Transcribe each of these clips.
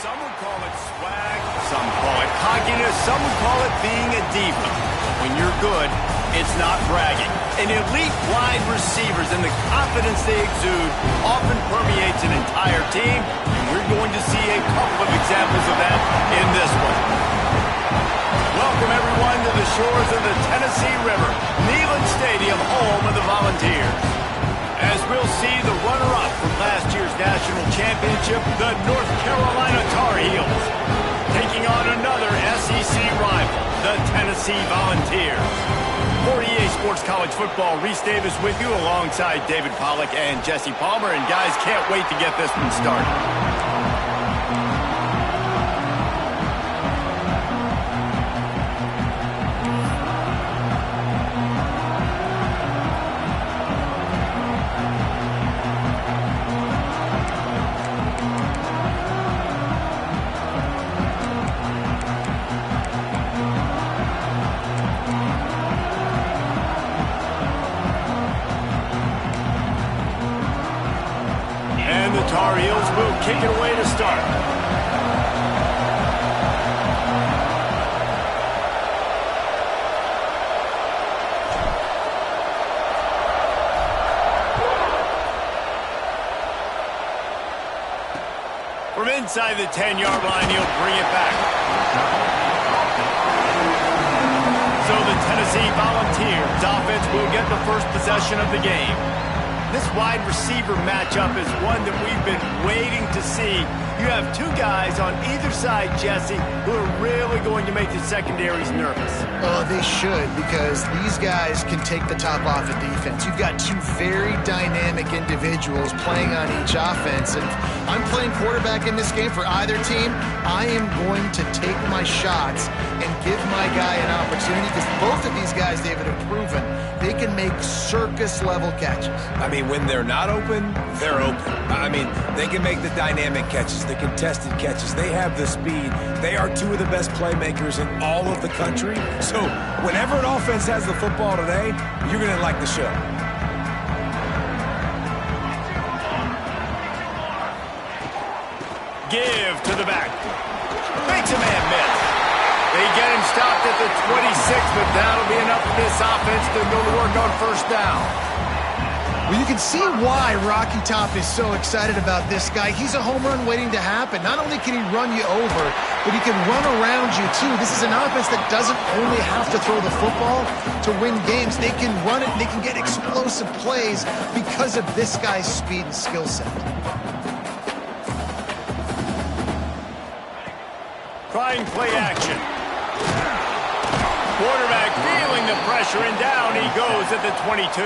Some would call it swag, some call it cockiness, some would call it being a diva. But when you're good, it's not bragging. An elite wide receivers and the confidence they exude often permeates an entire team, and we're going to see a couple of examples of that in this one. Welcome, everyone, to the shores of the Tennessee River, Neyland Stadium, home of the Volunteers. As we'll see the runner-up from last year's national championship, the North Carolina Tar Heels, taking on another SEC rival, the Tennessee Volunteers. For EA Sports College Football, Reese Davis with you alongside David Pollack and Jesse Palmer. And guys, can't wait to get this one started. Tar Heels will kick it away to start. From inside the 10-yard line, he'll bring it back. So the Tennessee Volunteers offense will get the first possession of the game. This wide receiver matchup is one that we've been waiting to see. You have two guys on either side, Jesse, who are really going to make the secondaries nervous. Oh, they should, because these guys can take the top off of defense. You've got two very dynamic individuals playing on each offense. And if I'm playing quarterback in this game for either team, I am going to take my shots and give my guy an opportunity, because both of these guys, David, have proven they can make circus-level catches. I mean, when they're not open, they're open. I mean, they can make the dynamic catches, the contested catches. They have the speed. They are two of the best playmakers in all of the country. So whenever an offense has the football today, you're going to like the show. Give to the back. Makes a man miss. They get him stopped at the 26, but that'll be enough for this offense to go to work on first down. Well, you can see why Rocky Top is so excited about this guy. He's a home run waiting to happen. Not only can he run you over, but he can run around you, too. This is an offense that doesn't only have to throw the football to win games. They can run it, and they can get explosive plays because of this guy's speed and skill set. Trying play action. Quarterback feeling the pressure, and down he goes at the 22.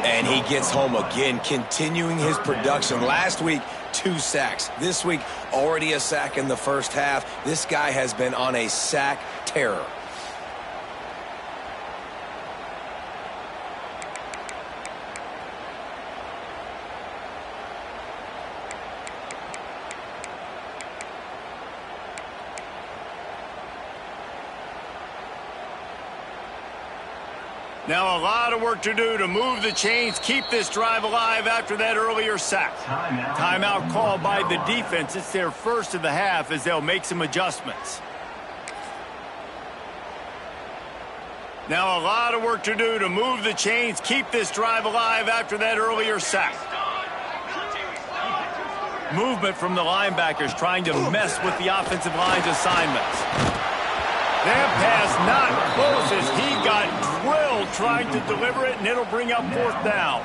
And he gets home again, continuing his production. Last week, 2 sacks. This week, already a sack in the first half. This guy has been on a sack terror. Now a lot of work to do to move the chains, keep this drive alive after that earlier sack. Timeout called by the defense. It's their first of the half as they'll make some adjustments. Now a lot of work to do to move the chains, keep this drive alive after that earlier sack. Movement from the linebackers trying to mess with the offensive line's assignments. That pass not close as he got drilled trying to deliver it, and it'll bring up fourth down.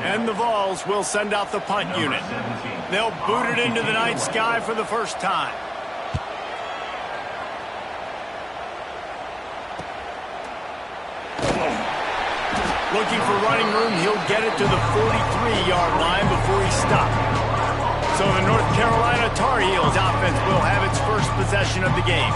And the Vols will send out the punt unit. They'll boot it into the night sky for the first time. Looking for running room, he'll get it to the 43-yard line before he stopped. So the North Carolina Tar Heels offense will have its first possession of the game.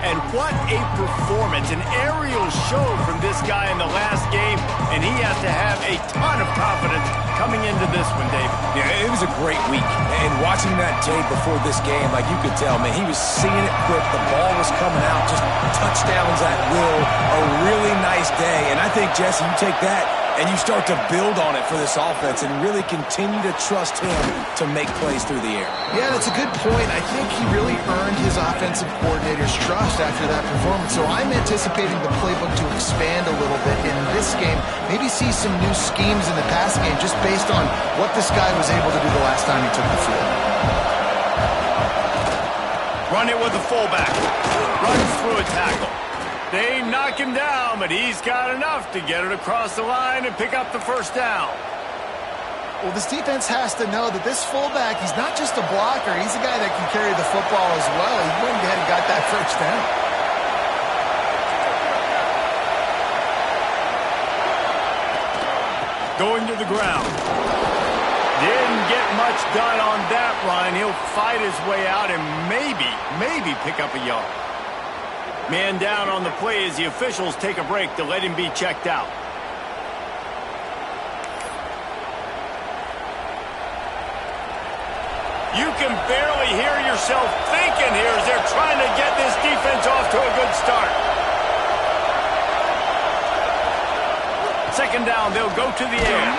And what a performance, an aerial show from this guy in the last game, and he has to have a ton of confidence coming into this one, David? Yeah, it was a great week. And watching that tape before this game, like you could tell, man, he was seeing it quick. The ball was coming out, just touchdowns at will. A really nice day. And I think, Jesse, you take that and you start to build on it for this offense and really continue to trust him to make plays through the air. Yeah, that's a good point. I think he really earned his offensive coordinator's trust after that performance. So I'm anticipating the playbook to expand a little bit in this game. Maybe see some new schemes in the pass game just based on what this guy was able to do the last time he took the field. Run it with the fullback. Runs through a tackle. They knock him down, but he's got enough to get it across the line and pick up the first down. Well, this defense has to know that this fullback, he's not just a blocker. He's a guy that can carry the football as well. He went ahead and got that first down. Going to the ground. Didn't get much done on that run. He'll fight his way out and maybe pick up a yard. Man down on the play as the officials take a break to let him be checked out. You can barely hear yourself thinking here as they're trying to get this defense off to a good start. Second down, they'll go to the air.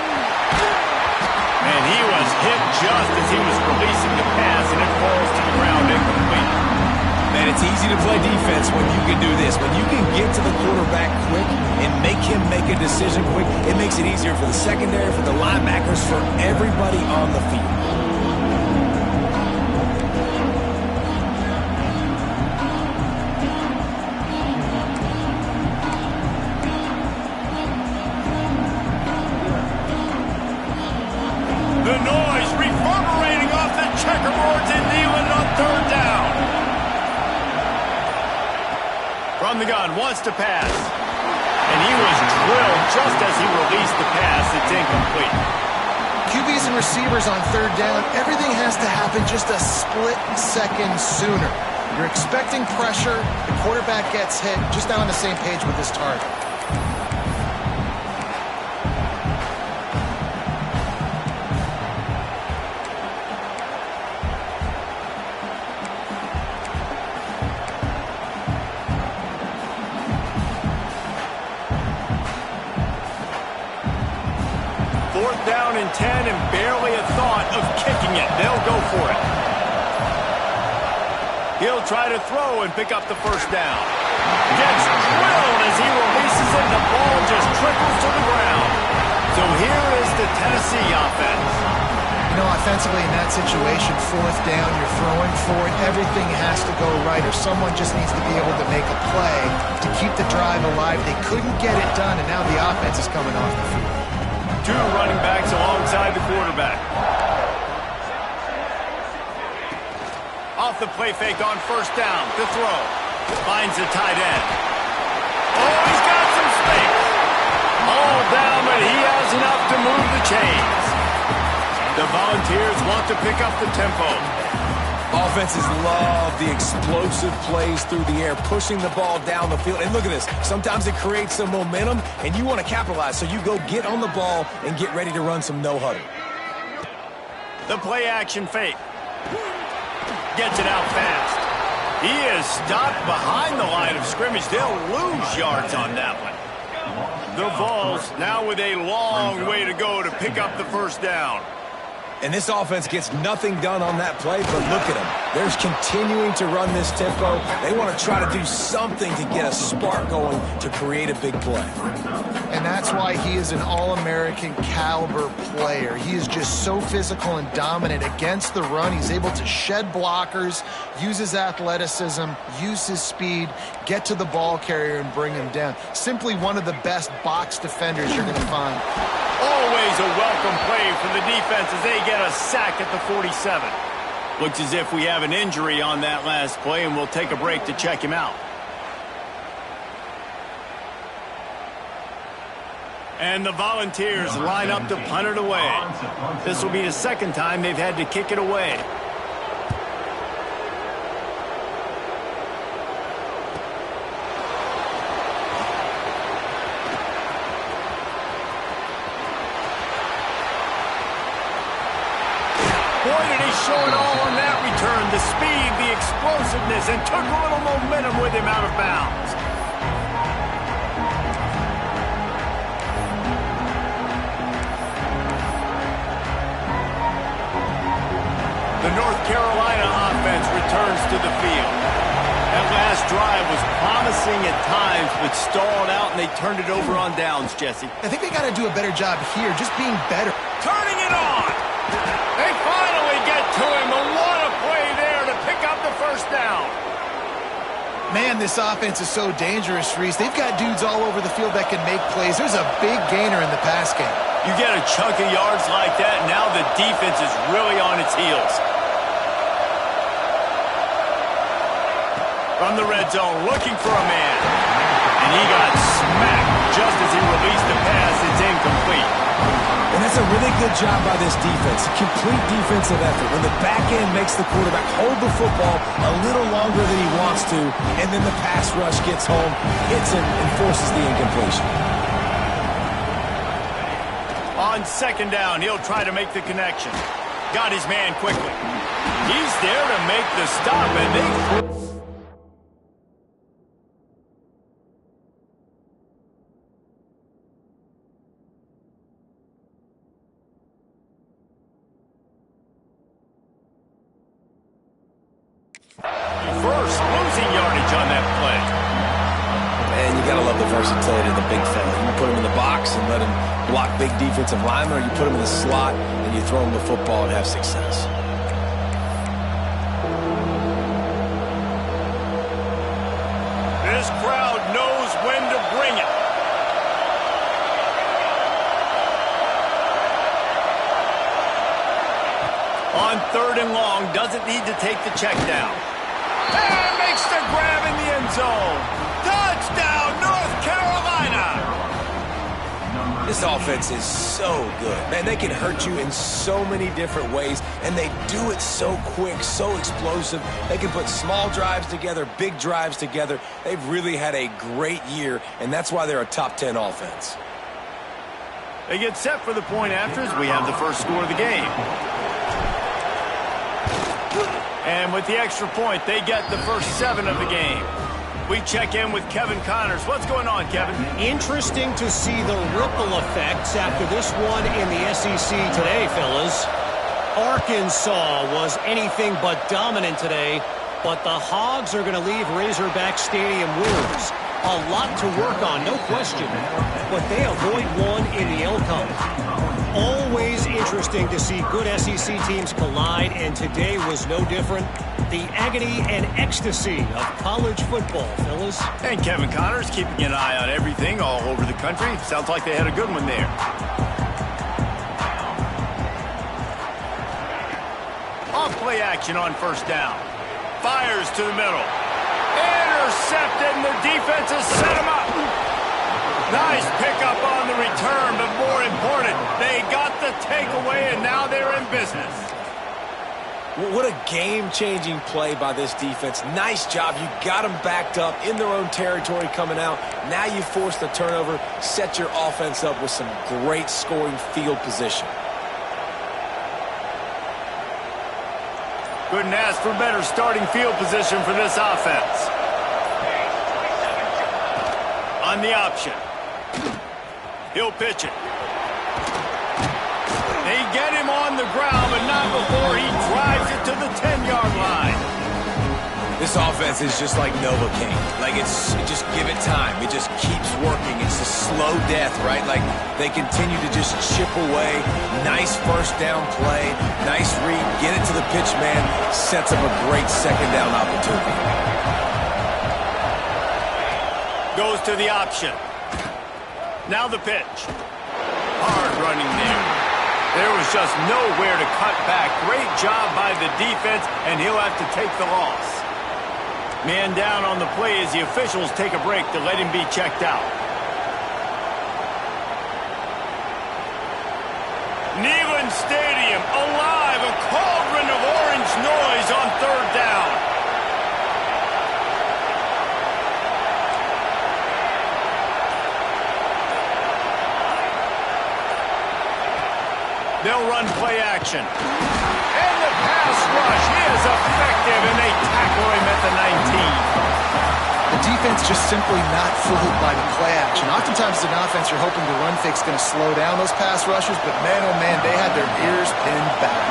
And he was hit just as he was releasing the pass, and it falls to the ground incomplete. Man, it's easy to play defense when you can do this. When you can get to the quarterback quick and make him make a decision quick, it makes it easier for the secondary, for the linebackers, for everybody on the field. The noise reverberating off the checkerboards in Neyland on third down. From the gun, wants to pass. And he was drilled just as he released the pass. It's incomplete. QBs and receivers on third down, everything has to happen just a split second sooner. You're expecting pressure, the quarterback gets hit, just not on the same page with his target. Fourth down and 10 and barely a thought of kicking it. They'll go for it. He'll try to throw and pick up the first down. Gets drilled as he releases it. The ball just trickles to the ground. So here is the Tennessee offense. You know, offensively in that situation, fourth down, you're throwing for it. Everything has to go right, or someone just needs to be able to make a play to keep the drive alive. They couldn't get it done, and now the offense is coming off the field. Two running backs alongside the quarterback. Off the play fake on first down. To throw. Finds the tight end. Oh, he's got some space. All down, but he has enough to move the chains. The Volunteers want to pick up the tempo. Offenses love the explosive plays through the air, pushing the ball down the field. And look at this. Sometimes it creates some momentum, and you want to capitalize. So you go get on the ball and get ready to run some no-huddle. The play-action fake. Gets it out fast. He is stopped behind the line of scrimmage. They'll lose yards on that one. The Vols now with a long way to go to pick up the first down. And this offense gets nothing done on that play, but look at them. They're continuing to run this tempo. They want to try to do something to get a spark going to create a big play. And that's why he is an All-American caliber player. He is just so physical and dominant against the run. He's able to shed blockers, use his athleticism, use his speed, get to the ball carrier and bring him down. Simply one of the best box defenders you're going to find. Always a welcome play for the defense as they get a sack at the 47. Looks as if we have an injury on that last play, and we'll take a break to check him out. And the Volunteers line up to punt it away. This will be the second time they've had to kick it away. showing all on that return. The speed, the explosiveness, and took a little momentum with him out of bounds. The North Carolina offense returns to the field. That last drive was promising at times, but stalled out, and they turned it over on downs, Jesse. I think they got to do a better job here, just being better. Turning it on! They finally get to him, and what a play there to pick up the first down. Man, this offense is so dangerous, Reese. They've got dudes all over the field that can make plays. There's a big gainer in the pass game. You get a chunk of yards like that, and now the defense is really on its heels. From the red zone, looking for a man. And he got smacked just as he released the pass. It's incomplete. And that's a really good job by this defense. Complete defensive effort. When the back end makes the quarterback hold the football a little longer than he wants to, and then the pass rush gets home, hits him, and forces the incompletion. On second down, he'll try to make the connection. Got his man quickly. He's there to make the stop, and they... First, losing yardage on that play. And you gotta love the versatility of the big fella. You put him in the box and let him block big defensive linemen, or you put him in the slot and you throw him the football and have success. This crowd knows when to bring it. On third and long, doesn't need to take the check down. And makes the grab in the end zone. Touchdown, North Carolina! This offense is so good. Man, they can hurt you in so many different ways, and they do it so quick, so explosive. They can put small drives together, big drives together. They've really had a great year, and that's why they're a top 10 offense. They get set for the point after as we have the first score of the game. And with the extra point, they get the first 7 of the game. We check in with Kevin Connors. What's going on, Kevin? Interesting to see the ripple effects after this one in the SEC today, fellas. Arkansas was anything but dominant today, but the Hogs are going to leave Razorback Stadium winners. A lot to work on, no question, but they avoid one in the Elko. Always interesting to see good SEC teams collide, and today was no different. The agony and ecstasy of college football, fellas. And Kevin Connors keeping an eye on everything all over the country. Sounds like they had a good one there. Off-play action on first down. Fires to the middle. Intercepted, and the defense has set him up. Nice pickup on the return, but more important, they got the takeaway, and now they're in business. What a game-changing play by this defense. Nice job. You got them backed up in their own territory coming out. Now you force the turnover, set your offense up with some great scoring field position. Couldn't ask for better starting field position for this offense. On the option. He'll pitch it. They get him on the ground, but not before he drives it to the 10-yard line. This offense is just like Novocaine. Like, just give it time. It just keeps working. It's a slow death, right? Like, they continue to just chip away. Nice first down play. Nice read. Get it to the pitch man. Sets up a great second down opportunity. Goes to the option. Now the pitch. Hard running there. There was just nowhere to cut back. Great job by the defense, and he'll have to take the loss. Man down on the play as the officials take a break to let him be checked out. Neyland Stadium alive, a cauldron of orange noise on third down. They'll run play action. And the pass rush. He is effective, and they tackle him at the 19. The defense just simply not fooled by the play action. Oftentimes as an offense, you're hoping the run fake's going to slow down those pass rushers, but man, oh man, they had their ears pinned back.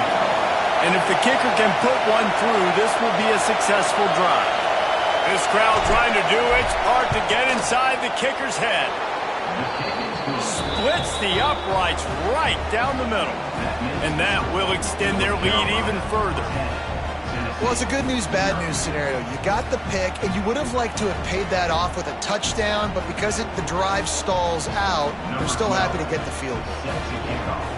And if the kicker can put one through, this will be a successful drive. This crowd trying to do its part to get inside the kicker's head. Splits the uprights right down the middle. And that will extend their lead even further. Well, it's a good news, bad news scenario. You got the pick, and you would have liked to have paid that off with a touchdown, but because the drive stalls out, they're still happy to get the field goal.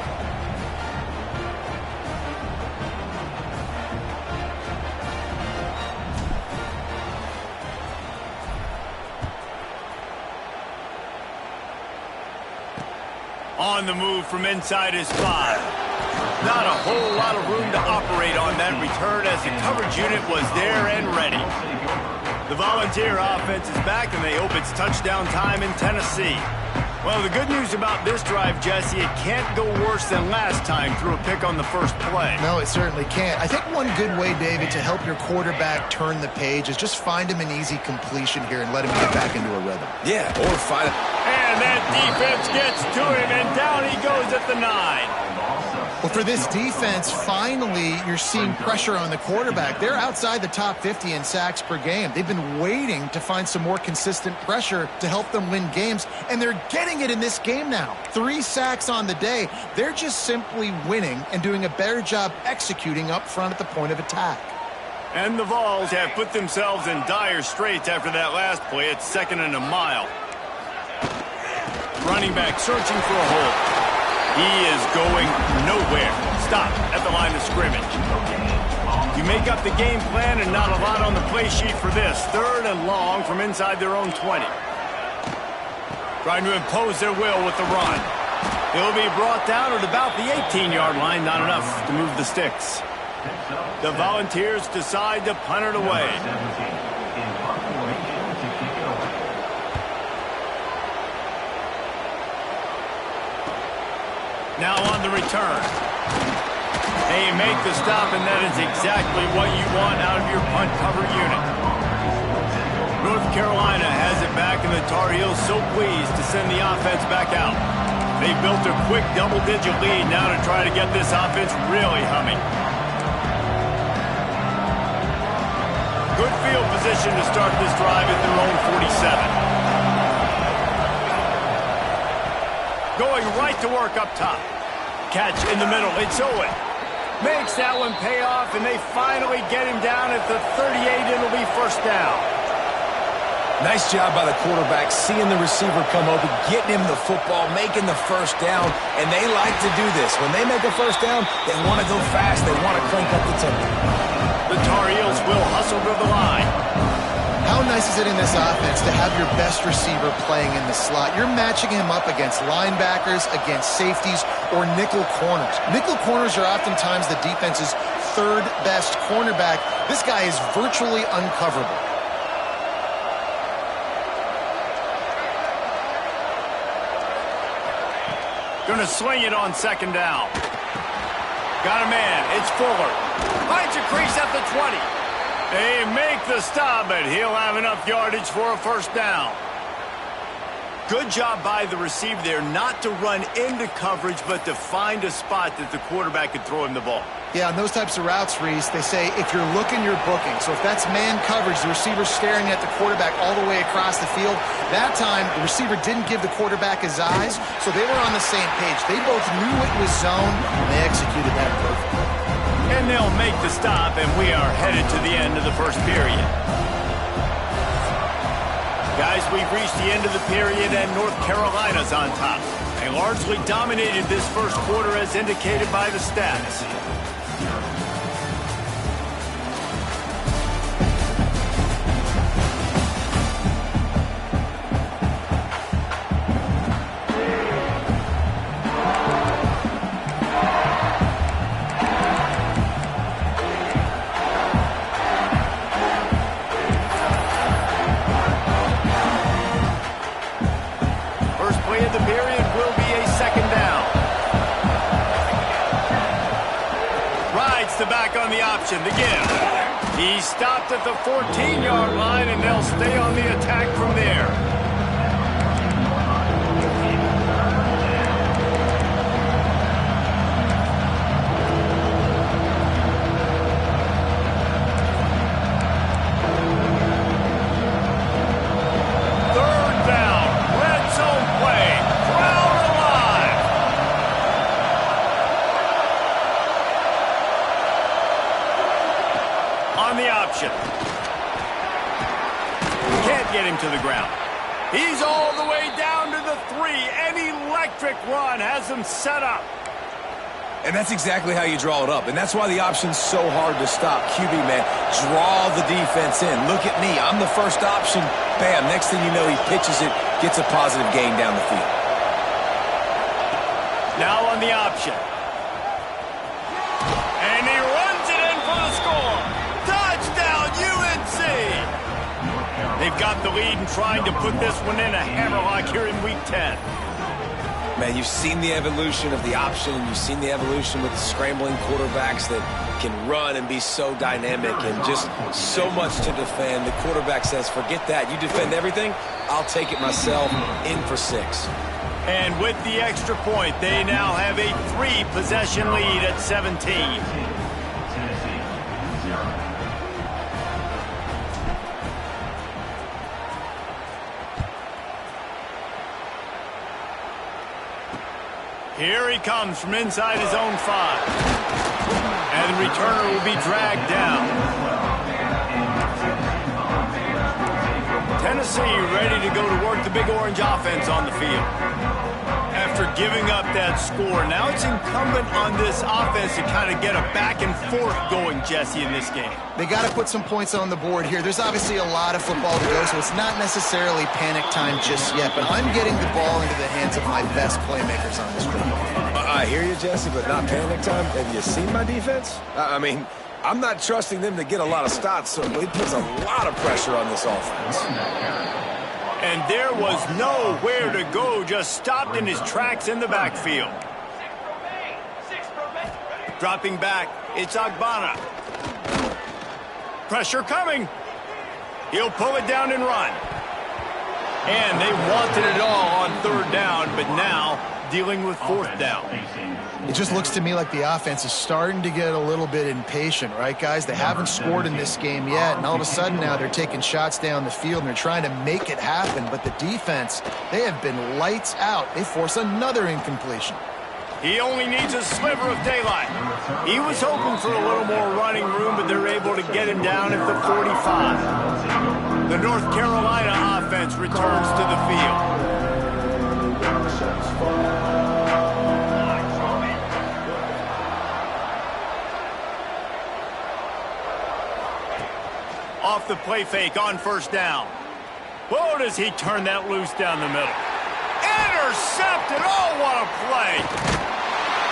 On the move from inside his 5. Not a whole lot of room to operate on that return as the coverage unit was there and ready. The Volunteer offense is back, and they hope it's touchdown time in Tennessee. Well, the good news about this drive, Jesse, it can't go worse than last time through a pick on the first play. No, it certainly can't. I think one good way, David, to help your quarterback turn the page is just find him an easy completion here and let him get back into a rhythm. Yeah, or find him. And that defense gets to him, and down he goes at the 9. Well, for this defense, finally, you're seeing pressure on the quarterback. They're outside the top 50 in sacks per game. They've been waiting to find some more consistent pressure to help them win games, and they're getting it in this game now. 3 sacks on the day. They're just simply winning and doing a better job executing up front at the point of attack. And the Vols have put themselves in dire straits after that last play. It's 2nd and a mile. Running back searching for a hole. He is going nowhere. Stop at the line of scrimmage. You make up the game plan and not a lot on the play sheet for this. 3rd and long from inside their own 20. Trying to impose their will with the run. He'll be brought down at about the 18-yard line. Not enough to move the sticks. The Volunteers decide to punt it away. Now on the return. They make the stop, and that is exactly what you want out of your punt cover unit. North Carolina has it back, and the Tar Heels so pleased to send the offense back out. They built a quick double-digit lead now to try to get this offense really humming. Good field position to start this drive at their own 47. Going right to work up top. Catch in the middle. It's Owen. Makes that one pay off, and they finally get him down at the 38. It'll be first down. Nice job by the quarterback, seeing the receiver come open, getting him the football, making the first down, and they like to do this. When they make a first down, they want to go fast. They want to crank up the tempo. The Tar Heels will hustle to the line. How nice is it in this offense to have your best receiver playing in the slot? You're matching him up against linebackers, against safeties, or nickel corners. Nickel corners are oftentimes the defense's 3rd best cornerback. This guy is virtually uncoverable. Gonna swing it on 2nd down. Got a man. It's Fuller. Finds a crease at the 20. They make the stop, but he'll have enough yardage for a first down. Good job by the receiver there not to run into coverage, but to find a spot that the quarterback could throw him the ball. Yeah, on those types of routes, Reese, they say if you're looking, you're booking. So if that's man coverage, the receiver's staring at the quarterback all the way across the field. That time, the receiver didn't give the quarterback his eyes, so they were on the same page. They both knew it was zone, and they executed that perfectly. And they'll make the stop, and we are headed to the end of the first period. Guys, we've reached the end of the period, and North Carolina's on top. They largely dominated this first quarter as indicated by the stats. Back on the option, the give. He stopped at the 14-yard line, and they'll stay on the attack from there. Can't get him to the ground. He's all the way down to the 3. An electric run has him set up. And that's exactly how you draw it up. And that's why the option's so hard to stop. QB, man, draw the defense in. Look at me. I'm the first option. Bam. Next thing you know, he pitches it, gets a positive gain down the field. Now on the option. And he runs it in for the score. Touchdown, UNC! They've got the lead and trying to put this one in a hammerlock here in Week 10. Man, you've seen the evolution of the option, and you've seen the evolution with the scrambling quarterbacks that can run and be so dynamic and just so much to defend. The quarterback says, forget that. You defend everything, I'll take it myself. In for 6. And with the extra point, they now have a 3-possession lead at 17. Here he comes from inside his own 5. And the returner will be dragged down. Tennessee ready to go to work the Big Orange offense on the field. After giving up that score, now it's incumbent on this offense to kind of get a back and forth going, Jesse, in this game. They got to put some points on the board here. There's obviously a lot of football to go, so it's not necessarily panic time just yet, but I'm getting the ball into the hands of my best playmakers on this field. I hear you, Jesse, but not panic time. Have you seen my defense? I mean, I'm not trusting them to get a lot of stops, so it puts a lot of pressure on this offense. And there was nowhere to go, just stopped in his tracks in the backfield. Dropping back, it's Agbana. Pressure coming. He'll pull it down and run. And they wanted it all on 3rd down, but now dealing with 4th down. It just looks to me like the offense is starting to get a little bit impatient, right, guys? They haven't scored in this game yet, and all of a sudden now they're taking shots down the field, and they're trying to make it happen. But the defense, they have been lights out. They force another incompletion. He only needs a sliver of daylight. He was hoping for a little more running room, but they're able to get him down at the 45. The North Carolina offense returns to the field. Off the play fake on 1st down. Whoa, does he turn that loose down the middle. Intercepted. Oh, what a play.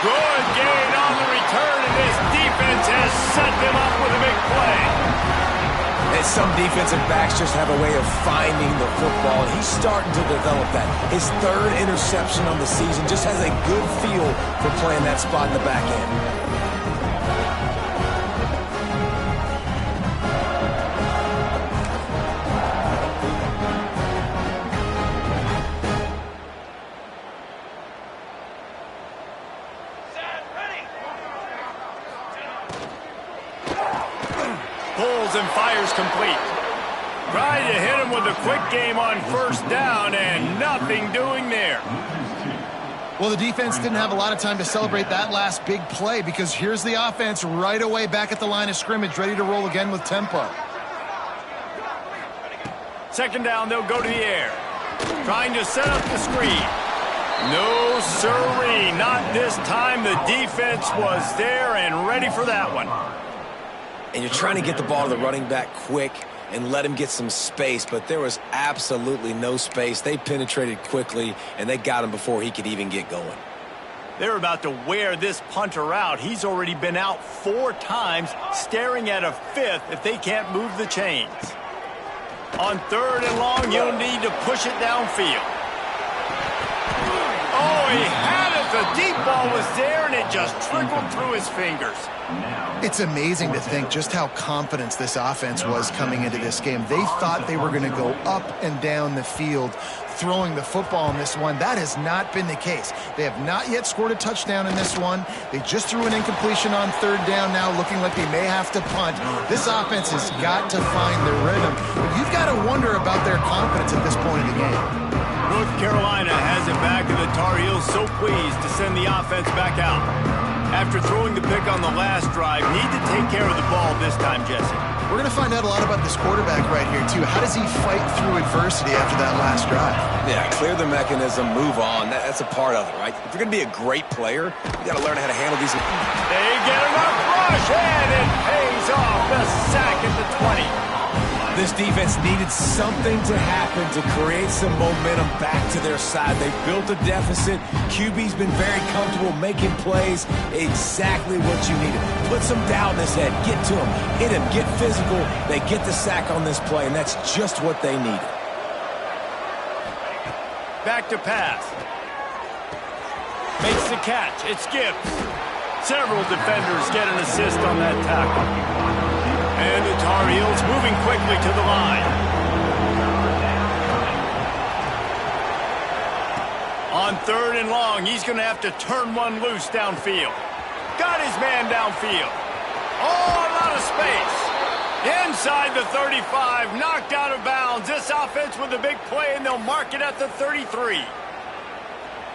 Good gain on the return, and this defense has set them up with a big play. And some defensive backs just have a way of finding the football. He's starting to develop that. His 3rd interception on the season, just has a good feel for playing that spot in the back end. Pulls and fires complete. Tried to hit him with a quick game on 1st down, and nothing doing there. Well, the defense didn't have a lot of time to celebrate that last big play, because here's the offense right away back at the line of scrimmage, ready to roll again with tempo. 2nd down, they'll go to the air. Trying to set up the screen. No siree, not this time. The defense was there and ready for that one. And you're trying to get the ball to the running back quick and let him get some space, but there was absolutely no space. They penetrated quickly, and they got him before he could even get going. They're about to wear this punter out. He's already been out 4 times, staring at a 5th if they can't move the chains. On 3rd and long, you'll need to push it downfield. Oh, he had it The deep ball was there, and it just trickled through his fingers. It's amazing to think just how confident this offense was coming into this game. They thought they were going to go up and down the field throwing the football in this one. That has not been the case. They have not yet scored a touchdown in this one. They just threw an incompletion on third down now, looking like they may have to punt. This offense has got to find their rhythm. But you've got to wonder about their confidence at this point in the game. North Carolina has it back, and the Tar Heels so pleased to send the offense back out. After throwing the pick on the last drive, need to take care of the ball this time, Jesse. We're going to find out a lot about this quarterback right here, too. How does he fight through adversity after that last drive? Yeah, clear the mechanism, move on. That's a part of it, right? If you're going to be a great player, you got to learn how to handle these. They get enough rush, and it pays off. The sack at the 20. This defense needed something to happen to create some momentum back to their side. They built a deficit. QB's been very comfortable making plays. Exactly what you needed. Put some doubt in his head. Get to him. Hit him. Get physical. They get the sack on this play, and that's just what they needed. Back to pass. Makes the catch. It's Gibbs. Several defenders get an assist on that tackle. And the Tar Heels moving quickly to the line. On third and long, he's going to have to turn one loose downfield. Got his man downfield. Oh, a lot of space. Inside the 35, knocked out of bounds. This offense with a big play, and they'll mark it at the 33.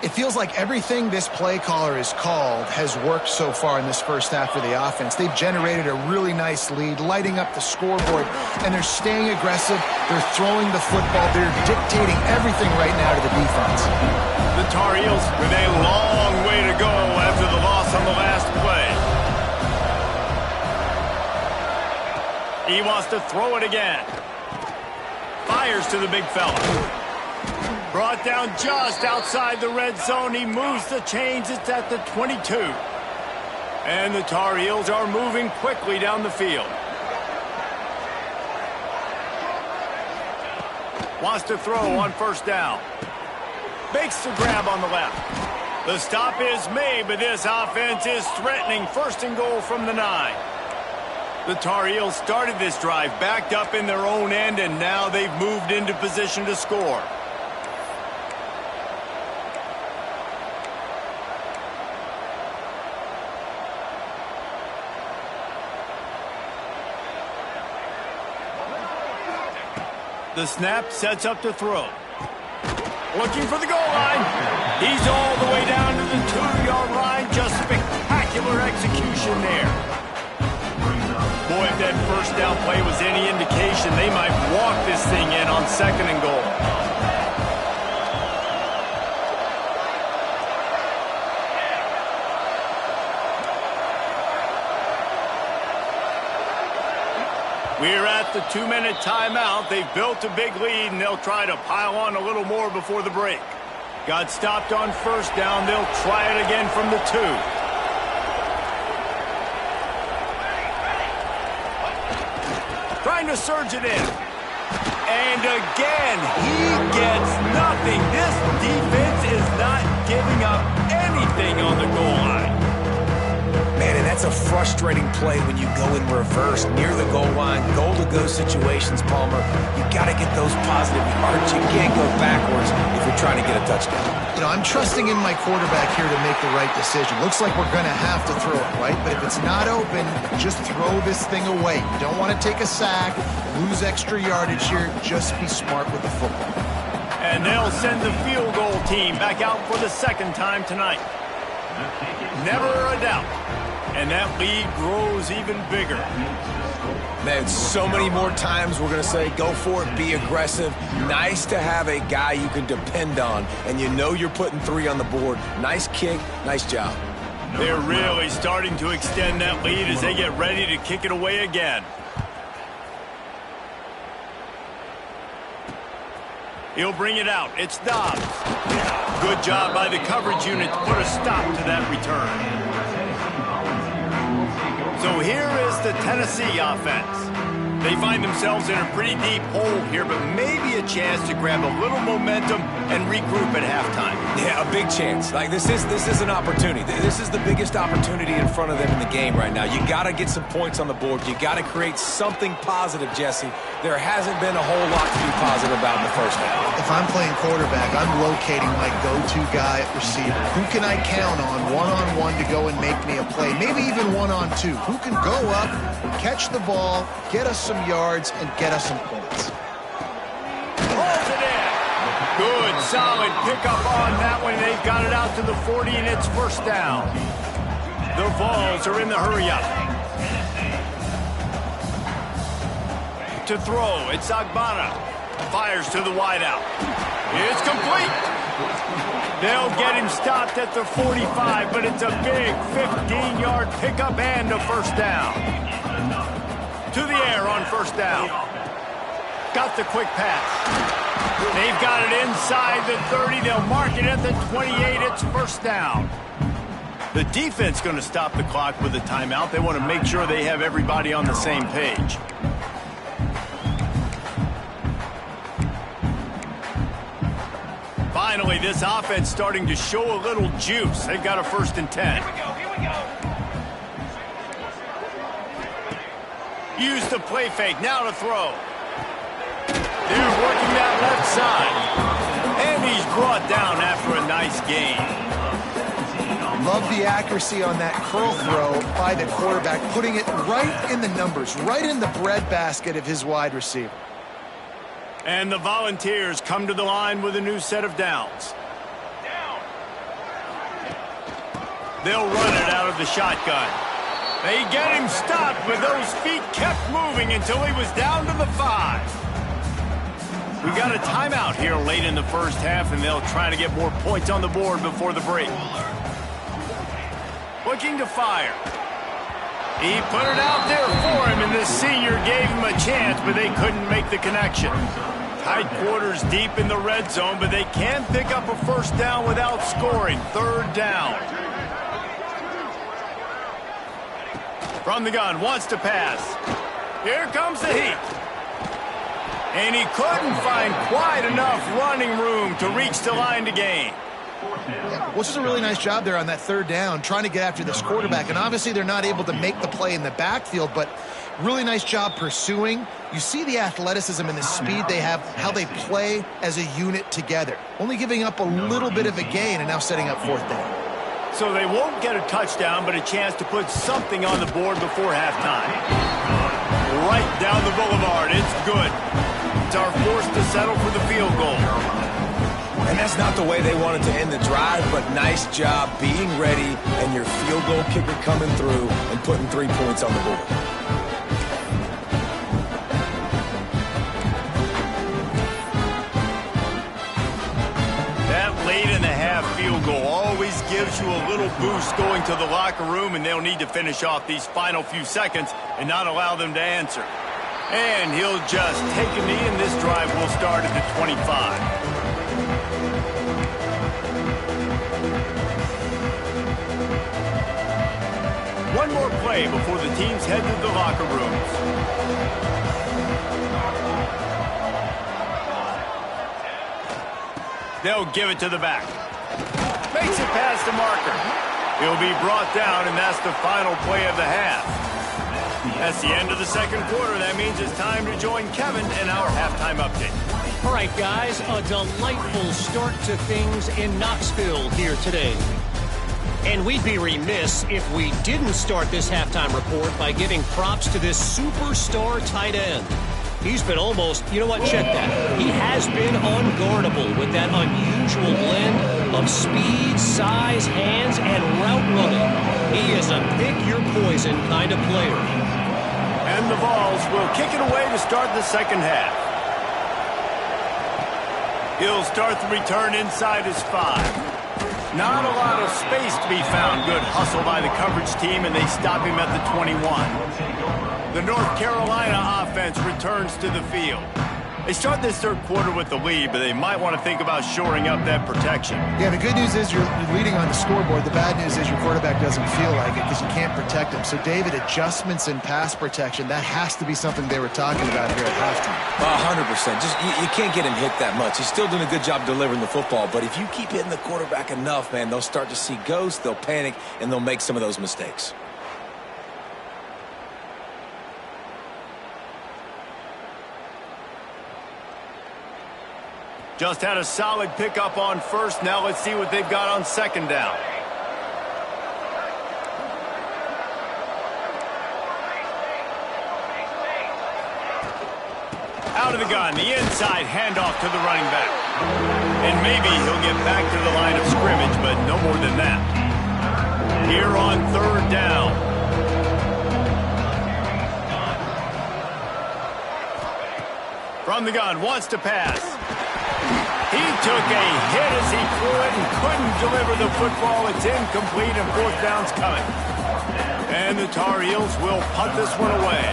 It feels like everything this play caller has called has worked so far in this first half of the offense. They've generated a really nice lead, lighting up the scoreboard, and they're staying aggressive. They're throwing the football. They're dictating everything right now to the defense. The Tar Heels with a long way to go after the loss on the last play. He wants to throw it again. Fires to the big fella. Brought down just outside the red zone. He moves the chains. It's at the 22. And the Tar Heels are moving quickly down the field. Wants to throw on first down. Makes the grab on the left. The stop is made, but this offense is threatening. First and goal from the 9. The Tar Heels started this drive backed up in their own end, and now they've moved into position to score. The snap sets up to throw. Looking for the goal line. He's all the way down to the 2-yard line. Just spectacular execution there. Boy, if that first down play was any indication, they might walk this thing in on second and goal. We're at the 2-minute timeout. They've built a big lead, and they'll try to pile on a little more before the break. Got stopped on first down. They'll try it again from the 2. Trying to surge it in. And again, he gets nothing. This defense is not giving up anything on the goal line. Man, and that's a frustrating play when you go in reverse near the goal line, goal-to-go situations, Palmer. You got to get those positive yards. You can't go backwards if you're trying to get a touchdown. You know, I'm trusting in my quarterback here to make the right decision. Looks like we're going to have to throw it, right? But if it's not open, just throw this thing away. You don't want to take a sack, lose extra yardage here. Just be smart with the football. And they'll send the field goal team back out for the second time tonight. Never a doubt. And that lead grows even bigger. Man, so many more times we're going to say, go for it, be aggressive. Nice to have a guy you can depend on, and you know you're putting 3 on the board. Nice kick, nice job. They're really starting to extend that lead as they get ready to kick it away again. He'll bring it out. It's Dobbs. Good job by the coverage unit to put a stop to that return. So here is the Tennessee offense. They find themselves in a pretty deep hole here, but maybe a chance to grab a little momentum and regroup at halftime. Yeah, a big chance. Like, this is an opportunity. This is the biggest opportunity in front of them in the game right now. You got to get some points on the board. You got to create something positive, Jesse. There hasn't been a whole lot to be positive about in the first half. If I'm playing quarterback, I'm locating my go-to guy at receiver. Who can I count on one-on-one to go and make me a play? Maybe even one-on-two. Who can go up, catch the ball, get us some yards, and get us some points? Holds it in. Good, solid pickup on that one. They've got it out to the 40, and it's first down. The Vols are in the hurry-up. To throw, it's Agbana. Fires to the wideout. It's complete. They'll get him stopped at the 45, but it's a big 15-yard pickup and a first down. To the air on first down. Got the quick pass. They've got it inside the 30. They'll mark it at the 28. It's first down. The defense going to stop the clock with a timeout. They want to make sure they have everybody on the same page. Finally, this offense starting to show a little juice. They've got a 1st and 10. Here we go. Use the play fake. Now to throw. They're working that left side. And he's brought down after a nice gain. Love the accuracy on that curl throw by the quarterback, putting it right in the numbers, right in the breadbasket of his wide receiver. And the Volunteers come to the line with a new set of downs. They'll run it out of the shotgun. They get him stopped, but those feet kept moving until he was down to the 5. We got a timeout here late in the first half, and they'll try to get more points on the board before the break. Looking to fire. He put it out there for him, and the senior gave him a chance, but they couldn't make the connection. Tight quarters deep in the red zone, but they can pick up a first down without scoring. 3rd down. From the gun, wants to pass. Here comes the heat. And he couldn't find quite enough running room to reach the line to gain. Well, just a really nice job there on that 3rd down, trying to get after this quarterback. And obviously they're not able to make the play in the backfield, but really nice job pursuing. You see the athleticism and the speed they have, how they play as a unit together. Only giving up a little bit of a gain and now setting up 4th down. So they won't get a touchdown, but a chance to put something on the board before halftime. Right down the boulevard. It's good. It's our force to settle for the field goal. And that's not the way they wanted to end the drive, but nice job being ready and your field goal kicker coming through and putting 3 points on the board. That late in the half field goal always gives you a little boost going to the locker room, and they'll need to finish off these final few seconds and not allow them to answer. And he'll just take a knee, and this drive will start at the 25. One more play before the teams head to the locker rooms. They'll give it to the back. Makes it past the marker. He'll be brought down, and that's the final play of the half. That's the end of the 2nd quarter. That means it's time to join Kevin in our halftime update. All right, guys, a delightful start to things in Knoxville here today. And we'd be remiss if we didn't start this halftime report by giving props to this superstar tight end. He's been almost, you know what, check that. He has been unguardable with that unusual blend of speed, size, hands, and route running. He is a pick-your-poison kind of player. And the Vols will kick it away to start the 2nd half. He'll start the return inside his 5. Not a lot of space to be found. Good hustle by the coverage team, and they stop him at the 21. The North Carolina offense returns to the field. They start this third quarter with the lead, but they might want to think about shoring up that protection. Yeah, the good news is you're leading on the scoreboard. The bad news is your quarterback doesn't feel like it because you can't protect him. So, David, adjustments in pass protection, that has to be something they were talking about here at halftime. 100%. Just you can't get him hit that much. He's still doing a good job delivering the football, but if you keep hitting the quarterback enough, man, they'll start to see ghosts, they'll panic, and they'll make some of those mistakes. Just had a solid pickup on first. Now let's see what they've got on second down. Out of the gun, the inside handoff to the running back. And maybe he'll get back to the line of scrimmage, but no more than that. Here on third down. From the gun, wants to pass. He took a hit as he threw it and couldn't deliver the football. It's incomplete and fourth down's coming. And the Tar Heels will punt this one away.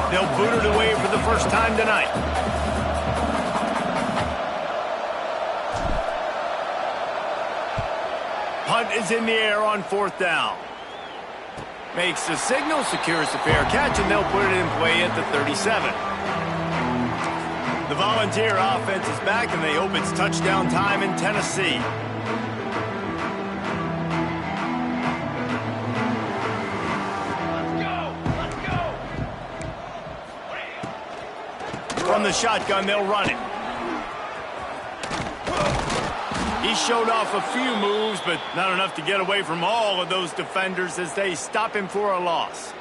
They'll boot it away for the first time tonight. Punt is in the air on fourth down. Makes the signal, secures the fair catch, and they'll put it in play at the 37. The Volunteer offense is back, and they hope it's touchdown time in Tennessee. Let's go! From the shotgun, they'll run it. He showed off a few moves, but not enough to get away from all of those defenders as they stop him for a loss.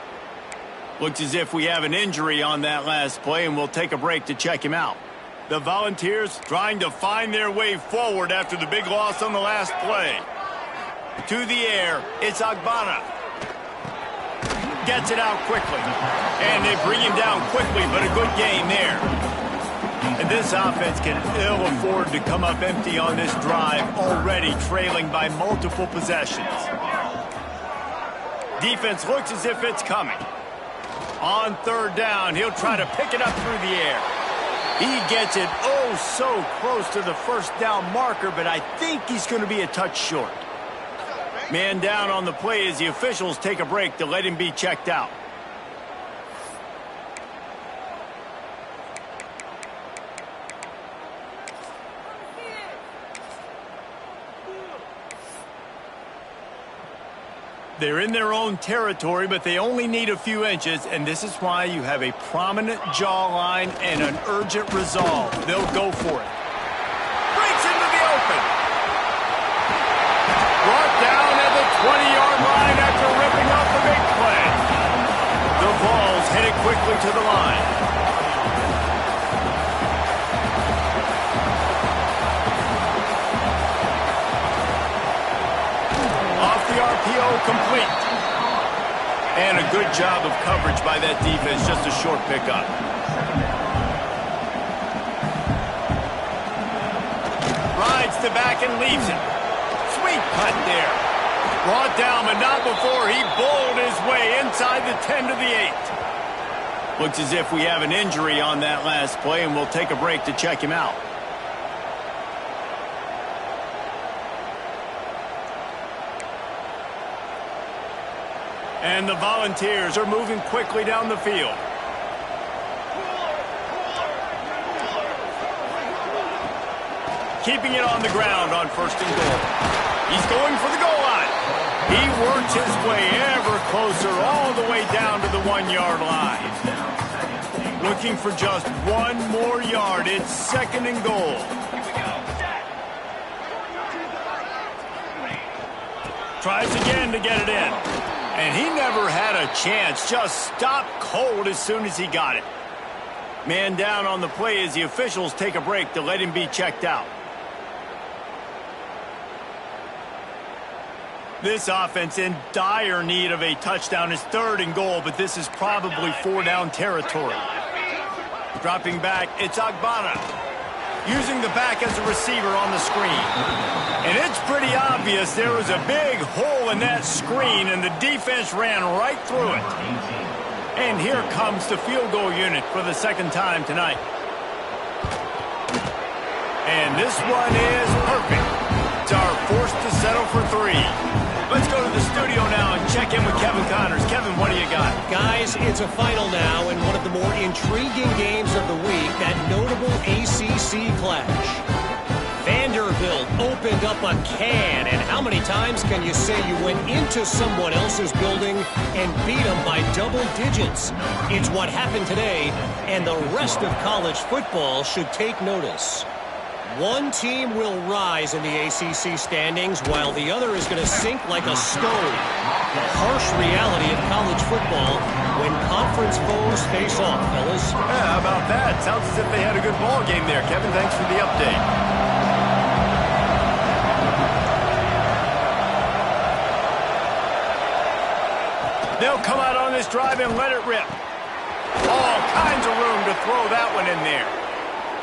Looks as if we have an injury on that last play, and we'll take a break to check him out. The Volunteers trying to find their way forward after the big loss on the last play. To the air, it's Agbana. Gets it out quickly. And they bring him down quickly, but a good game there. And this offense can ill afford to come up empty on this drive, already trailing by multiple possessions. Defense looks as if it's coming. On third down, he'll try to pick it up through the air. He gets it oh so close to the first down marker, but I think he's going to be a touch short. Man down on the play as the officials take a break to let him be checked out. They're in their own territory, but they only need a few inches, and this is why you have a prominent jawline and an urgent resolve. They'll go for it. Breaks into the open. Brought down at the 20-yard line after ripping off the big play. The ball's headed quickly to the line. RPO complete. And a good job of coverage by that defense, just a short pickup. Rides the back and leaves it. Sweet cut there. Brought down, but not before he bowled his way inside the 10 to the 8. Looks as if we have an injury on that last play, and we'll take a break to check him out. And the Volunteers are moving quickly down the field. Keeping it on the ground on first and goal. He's going for the goal line. He works his way ever closer all the way down to the 1-yard line. Looking for just one more yard. It's second and goal. Tries again to get it in. And he never had a chance, just stopped cold as soon as he got it. Man down on the play as the officials take a break to let him be checked out. This offense in dire need of a touchdown is third and goal, but this is probably 4-down territory. Dropping back, it's Agbana. Using the back as a receiver on the screen. And it's pretty obvious there was a big hole in that screen, and the defense ran right through it. And here comes the field goal unit for the second time tonight. And this one is perfect. It's our forced to settle for 3. Let's go to the studio now and check in with Kevin Connors. Kevin, what do you got? Guys, it's a final now in one of the more intriguing games of the week, that notable ACC clash. Vanderbilt opened up a can, and how many times can you say you went into someone else's building and beat them by double digits? It's what happened today, and the rest of college football should take notice. One team will rise in the ACC standings while the other is going to sink like a stone. The harsh reality of college football when conference foes face off, fellas. Yeah, how about that? Sounds as if they had a good ball game there. Kevin, thanks for the update. They'll come out on this drive and let it rip. All kinds of room to throw that one in there.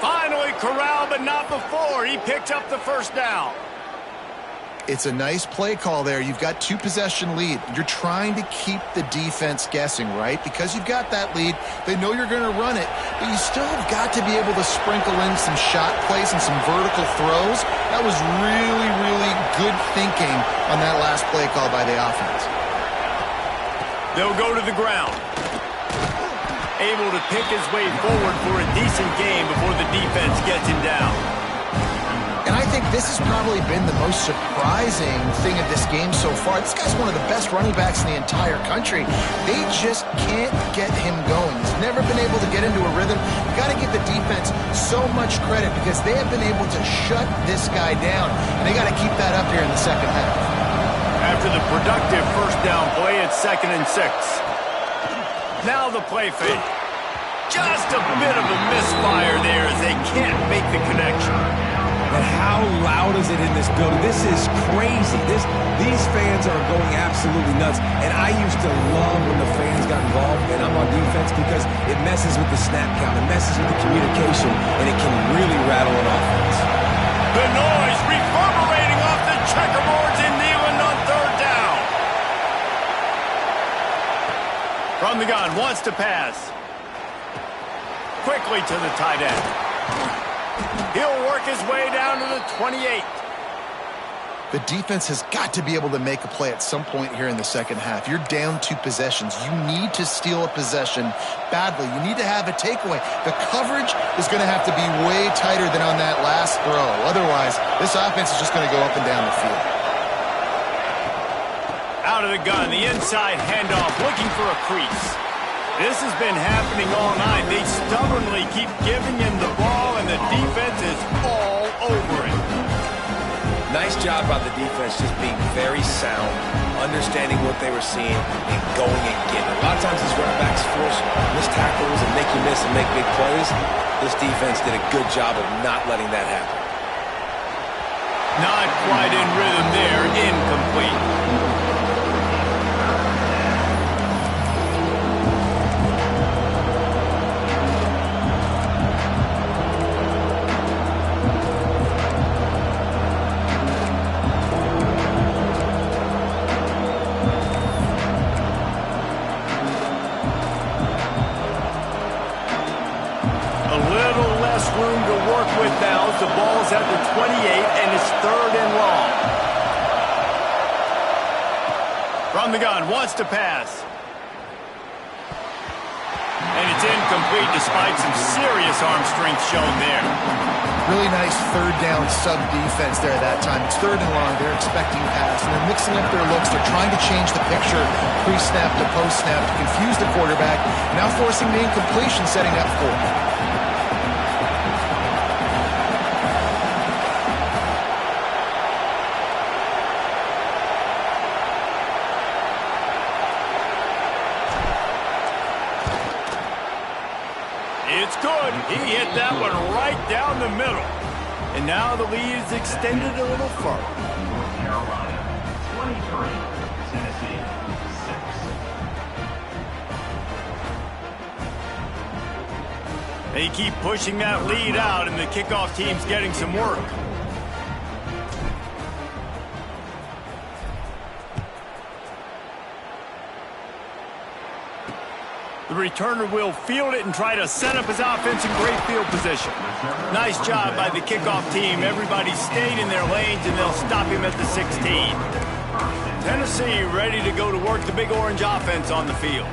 Finally corralled, but not before. He picked up the first down. It's a nice play call there. You've got 2-possession lead. You're trying to keep the defense guessing, right? Because you've got that lead, they know you're going to run it, but you still have got to be able to sprinkle in some shot plays and some vertical throws. That was really, really good thinking on that last play call by the offense. They'll go to the ground. Able to pick his way forward for a decent game before the defense gets him down. And I think this has probably been the most surprising thing of this game so far. This guy's one of the best running backs in the entire country. They just can't get him going. He's never been able to get into a rhythm. You got to give the defense so much credit because they have been able to shut this guy down. And they got to keep that up here in the second half. After the productive first down play, it's 2nd and 6. Now the play fake. Just a bit of a misfire there as they can't make the connection. And how loud is it in this building? This is crazy. These fans are going absolutely nuts. And I used to love when the fans got involved, and I'm on defense because it messes with the snap count. It messes with the communication, and it can really rattle an offense. The noise reverberating off the checkerboards in Neyland on 3rd down. From the gun, wants to pass. Quickly to the tight end. He'll work his way down to the 28. The defense has got to be able to make a play at some point here in the second half. You're down 2 possessions. You need to steal a possession badly. You need to have a takeaway. The coverage is going to have to be way tighter than on that last throw. Otherwise, this offense is just going to go up and down the field. Out of the gun, the inside handoff, looking for a crease. This has been happening all night. They stubbornly keep giving him the ball, and the defense is all over it. Nice job by the defense just being very sound, understanding what they were seeing, and going and getting it. A lot of times these running backs force missed tackles and make you miss and make big plays. This defense did a good job of not letting that happen. Not quite in rhythm there, incomplete. Room to work with now as the ball's at the 28 and it's 3rd and long. From the gun, wants to pass. And it's incomplete despite some serious arm strength shown there. Really nice 3rd down sub-defense there that time. It's 3rd and long. They're expecting pass, and they're mixing up their looks. They're trying to change the picture pre-snap to post-snap to confuse the quarterback, now forcing the incompletion, setting up for it. It's good. He hit that one right down the middle. And now the lead is extended a little further. North Carolina, 23. Tennessee, 6. They keep pushing that lead out, and the kickoff team's getting some work. The returner will field it and try to set up his offense in great field position. Nice job by the kickoff team. Everybody stayed in their lanes, and they'll stop him at the 16. Tennessee ready to go to work the Big Orange offense on the field.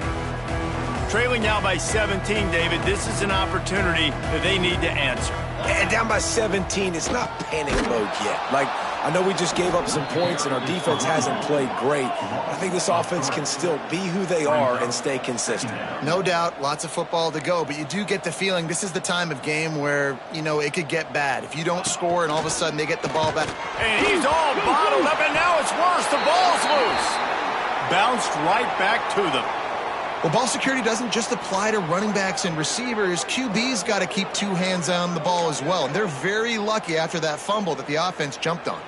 Trailing now by 17, David. This is an opportunity that they need to answer. And down by 17, it's not panic mode yet. Like, I know we just gave up some points and our defense hasn't played great. I think this offense can still be who they are and stay consistent. No doubt, lots of football to go, but you do get the feeling this is the time of game where, you know, it could get bad. If you don't score and all of a sudden they get the ball back. And he's all bottled up, and now it's worse. The ball's loose. Bounced right back to them. Well, ball security doesn't just apply to running backs and receivers. QB's got to keep two hands on the ball as well. And they're very lucky after that fumble that the offense jumped on.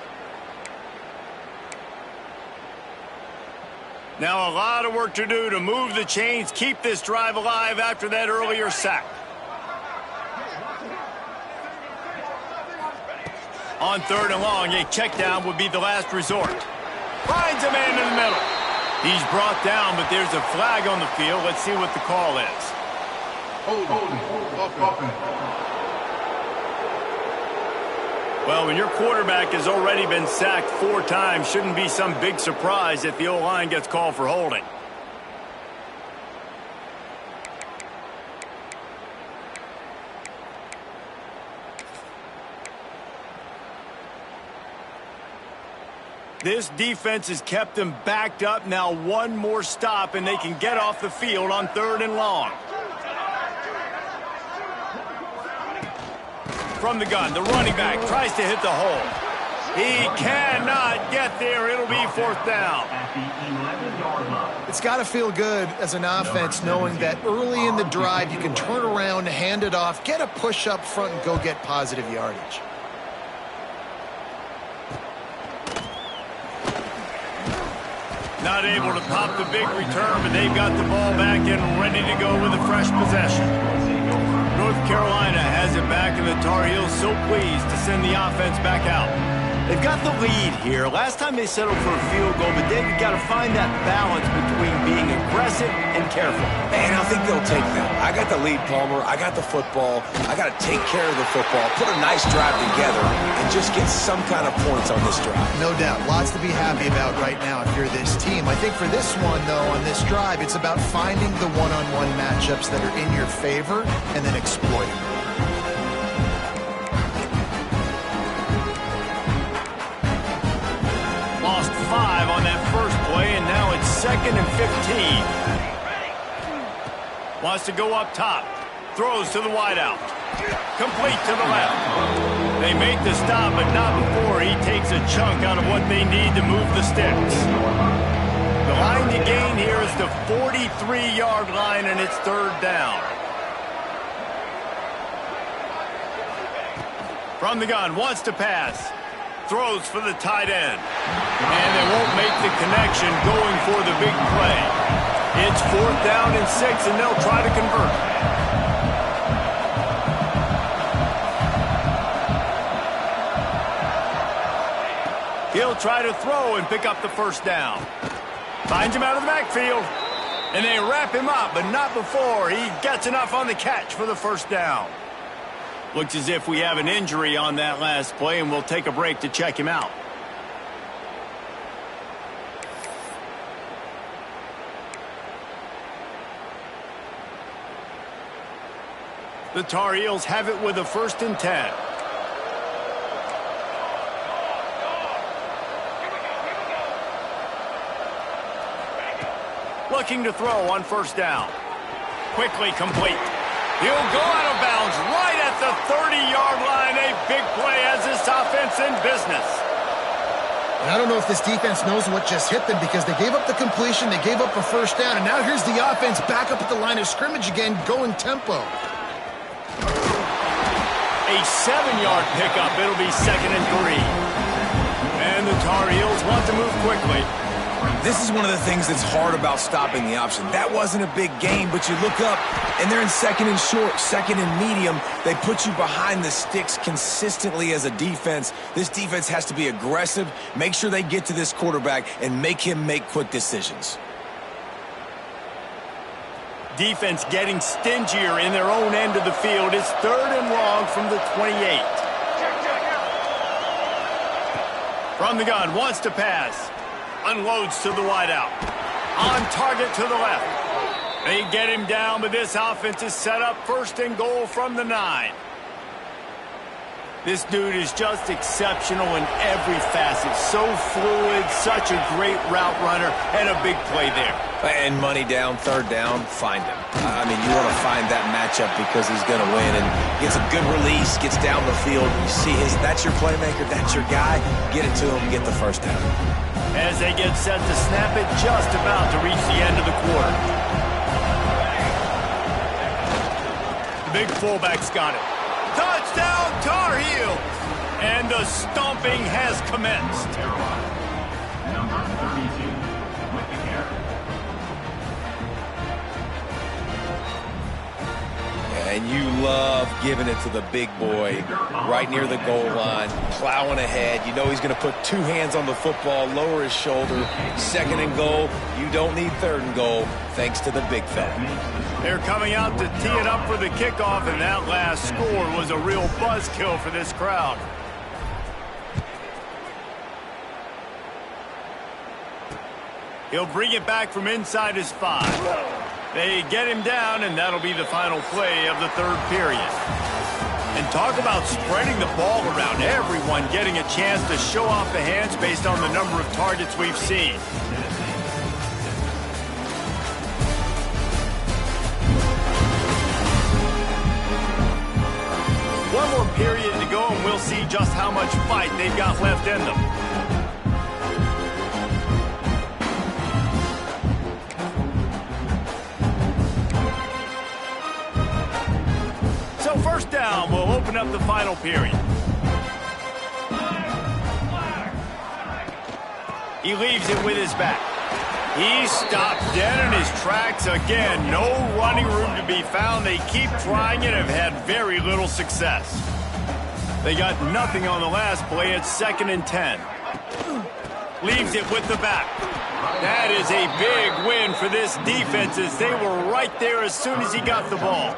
Now a lot of work to do to move the chains, keep this drive alive after that earlier sack. On 3rd and long, a check down would be the last resort. Finds a man in the middle. He's brought down, but there's a flag on the field. Let's see what the call is. Well, when your quarterback has already been sacked 4 times, shouldn't be some big surprise if the O-line gets called for holding. This defense has kept them backed up. Now one more stop, and they can get off the field on 3rd and long. From the gun, the running back tries to hit the hole. He cannot get there. It'll be 4th down. It's got to feel good as an offense knowing that early in the drive you can turn around, hand it off, get a push up front, and go get positive yardage. Not able to pop the big return, but they've got the ball back and ready to go with a fresh possession. North Carolina has it back, and the Tar Heels so pleased to send the offense back out. They've got the lead here. Last time they settled for a field goal, but they've got to find that balance between being aggressive and careful. And I think they'll take that. I got the lead, Palmer. I got the football. I got to take care of the football, put a nice drive together, and just get some kind of points on this drive. No doubt. Lots to be happy about right now if you're this team. I think for this one, though, on this drive, it's about finding the one-on-one matchups that are in your favor and then exploiting them. Lost 5 on that first play, and now it's 2nd and 15. Wants to go up top. Throws to the wideout. Complete to the left. They make the stop, but not before he takes a chunk out of what they need to move the sticks. The line to gain here is the 43-yard line, and it's 3rd down. From the gun, wants to pass. Throws for the tight end. And they won't make the connection going for the big play. It's 4th down and 6, and they'll try to convert. He'll try to throw and pick up the 1st down. Finds him out of the backfield. And they wrap him up, but not before he gets enough on the catch for the 1st down. Looks as if we have an injury on that last play, and we'll take a break to check him out. The Tar Heels have it with a 1st and 10. Looking to throw on 1st down. Quickly complete. He'll go out of bounds right at the 30-yard line. A big play as this offense in business. And I don't know if this defense knows what just hit them because they gave up the completion, they gave up a 1st down, and now here's the offense back up at the line of scrimmage again, going tempo. A 7-yard pickup. It'll be 2nd and 3. And the Tar Heels want to move quickly. This is one of the things that's hard about stopping the option. That wasn't a big game, but you look up, and they're in 2nd and short, 2nd and medium. They put you behind the sticks consistently as a defense. This defense has to be aggressive, make sure they get to this quarterback, and make him make quick decisions. Defense getting stingier in their own end of the field. It's 3rd and long from the 28. From the gun, wants to pass. Unloads to the wideout. On target to the left. They get him down, but this offense is set up 1st and goal from the 9. This dude is just exceptional in every facet. So fluid, such a great route runner, and a big play there. And money down, 3rd down, find him. I mean, you want to find that matchup because he's going to win. And gets a good release, gets down the field. You see that's your playmaker, that's your guy. Get it to him, get the 1st down. As they get set to snap it, just about to reach the end of the quarter. The big fullback's got it. Touchdown, Tar Heels! And the stomping has commenced. Number 32 with the carry. And you love giving it to the big boy right near the goal line, plowing ahead. You know he's going to put 2 hands on the football, lower his shoulder. 2nd and goal. You don't need 3rd and goal, thanks to the big fella. They're coming out to tee it up for the kickoff, and that last score was a real buzzkill for this crowd. He'll bring it back from inside his 5. They get him down, and that'll be the final play of the 3rd period. And talk about spreading the ball around. Everyone getting a chance to show off the hands based on the number of targets we've seen. One more period to go, and we'll see just how much fight they've got left in them. So 1st down will open up the final period. He leaves it with his back. He stopped dead in his tracks again. No running room to be found. They keep trying it and have had very little success. They got nothing on the last play. It's 2nd and 10. Leaves it with the back. That is a big win for this defense as they were right there as soon as he got the ball.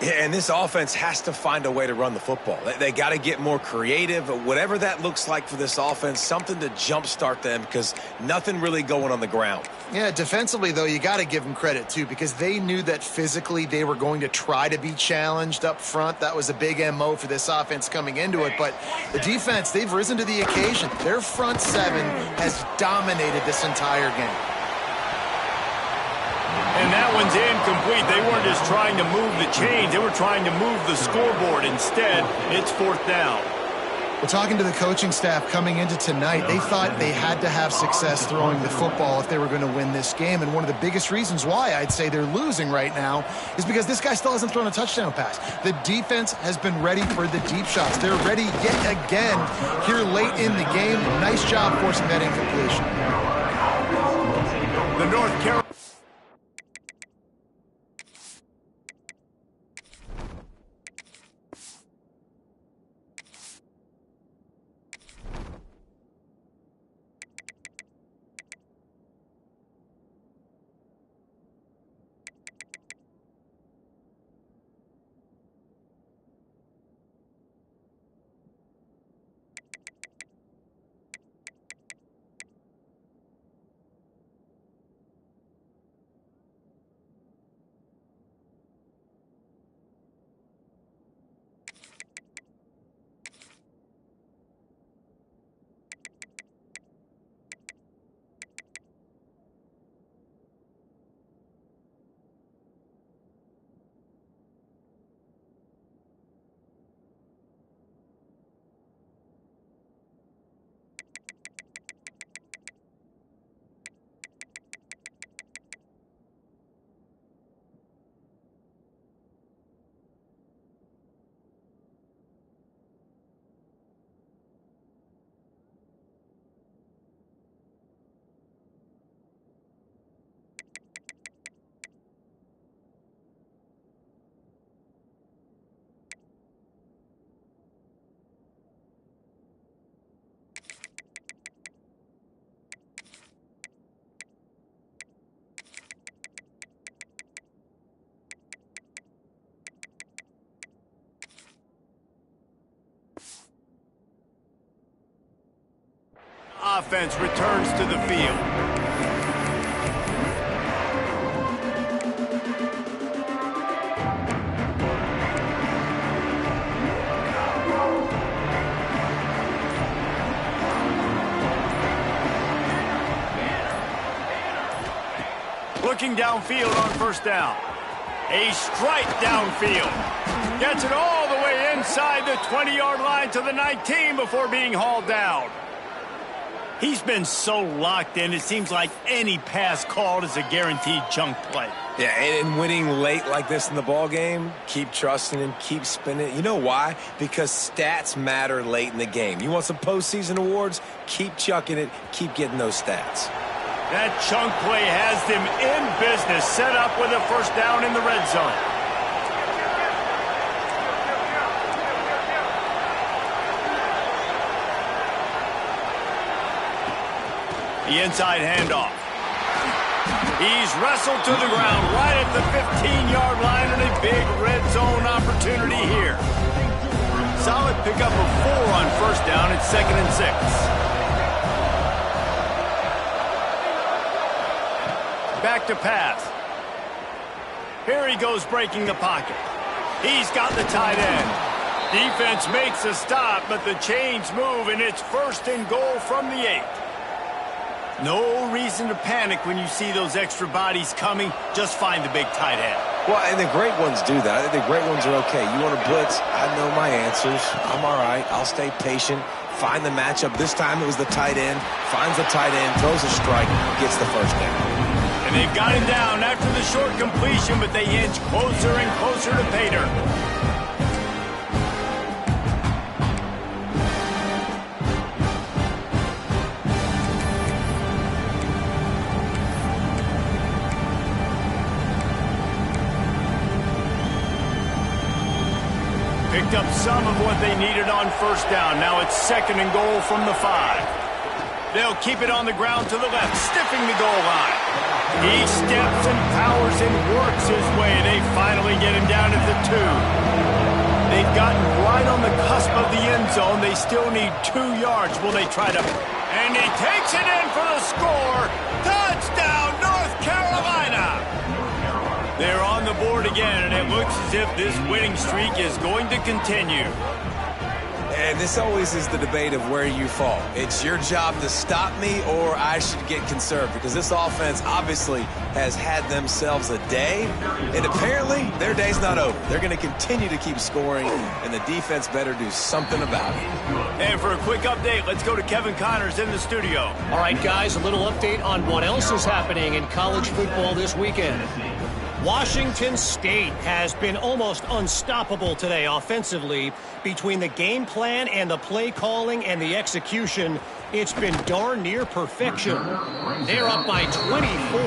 Yeah, and this offense has to find a way to run the football. They got to get more creative, whatever that looks like for this offense, something to jumpstart them because nothing really going on the ground. Yeah, defensively, though, you got to give them credit, too, because they knew that physically they were going to try to be challenged up front. That was a big MO for this offense coming into it. But the defense, they've risen to the occasion. Their front 7 has dominated this entire game. And that one's incomplete. They weren't just trying to move the chains. They were trying to move the scoreboard. Instead, it's 4th down. Well, talking to the coaching staff coming into tonight, they thought they had to have success throwing the football if they were going to win this game. And one of the biggest reasons why I'd say they're losing right now is because this guy still hasn't thrown a touchdown pass. The defense has been ready for the deep shots. They're ready yet again here late in the game. Nice job forcing that incompletion. The North Carolina offense returns to the field. Looking downfield on first down. A strike downfield. Gets it all the way inside the 20-yard line to the 19 before being hauled down. He's been so locked in, it seems like any pass called is a guaranteed chunk play. Yeah, and winning late like this in the ball game, keep trusting him, keep spinning. You know why? Because stats matter late in the game. You want some postseason awards? Keep chucking it, keep getting those stats. That chunk play has them in business, set up with a first down in the red zone. The inside handoff. He's wrestled to the ground right at the 15-yard line and a big red zone opportunity here. Solid pickup of 4 on first down. It's 2nd and 6. Back to pass. Here he goes breaking the pocket. He's got the tight end. Defense makes a stop, but the chains move, and it's 1st and goal from the 8. No reason to panic when you see those extra bodies coming. Just find the big tight end. Well, and the great ones do that. I think the great ones are okay. You want to blitz? I know my answers. I'm all right. I'll stay patient. Find the matchup. This time it was the tight end. Finds the tight end, throws a strike, gets the first down. And they've got him down after the short completion, but they inch closer and closer to pay dirt. Picked up some of what they needed on first down. Now it's 2nd and goal from the 5. They'll keep it on the ground to the left, stiffing the goal line. He steps and powers and works his way. They finally get him down at the 2. They've gotten right on the cusp of the end zone. They still need 2 yards. Will they try to... And he takes it in for the score. Touchdown, North Carolina! They're on the board again, and it looks as if this winning streak is going to continue. And this always is the debate of where you fall. It's your job to stop me, or I should get conserved, because this offense obviously has had themselves a day, and apparently their day's not over. They're going to continue to keep scoring, and the defense better do something about it. And for a quick update, let's go to Kevin Connors in the studio. All right, guys, a little update on what else is happening in college football this weekend. Washington State has been almost unstoppable today offensively. Between the game plan and the play calling and the execution, it's been darn near perfection. They're up by 24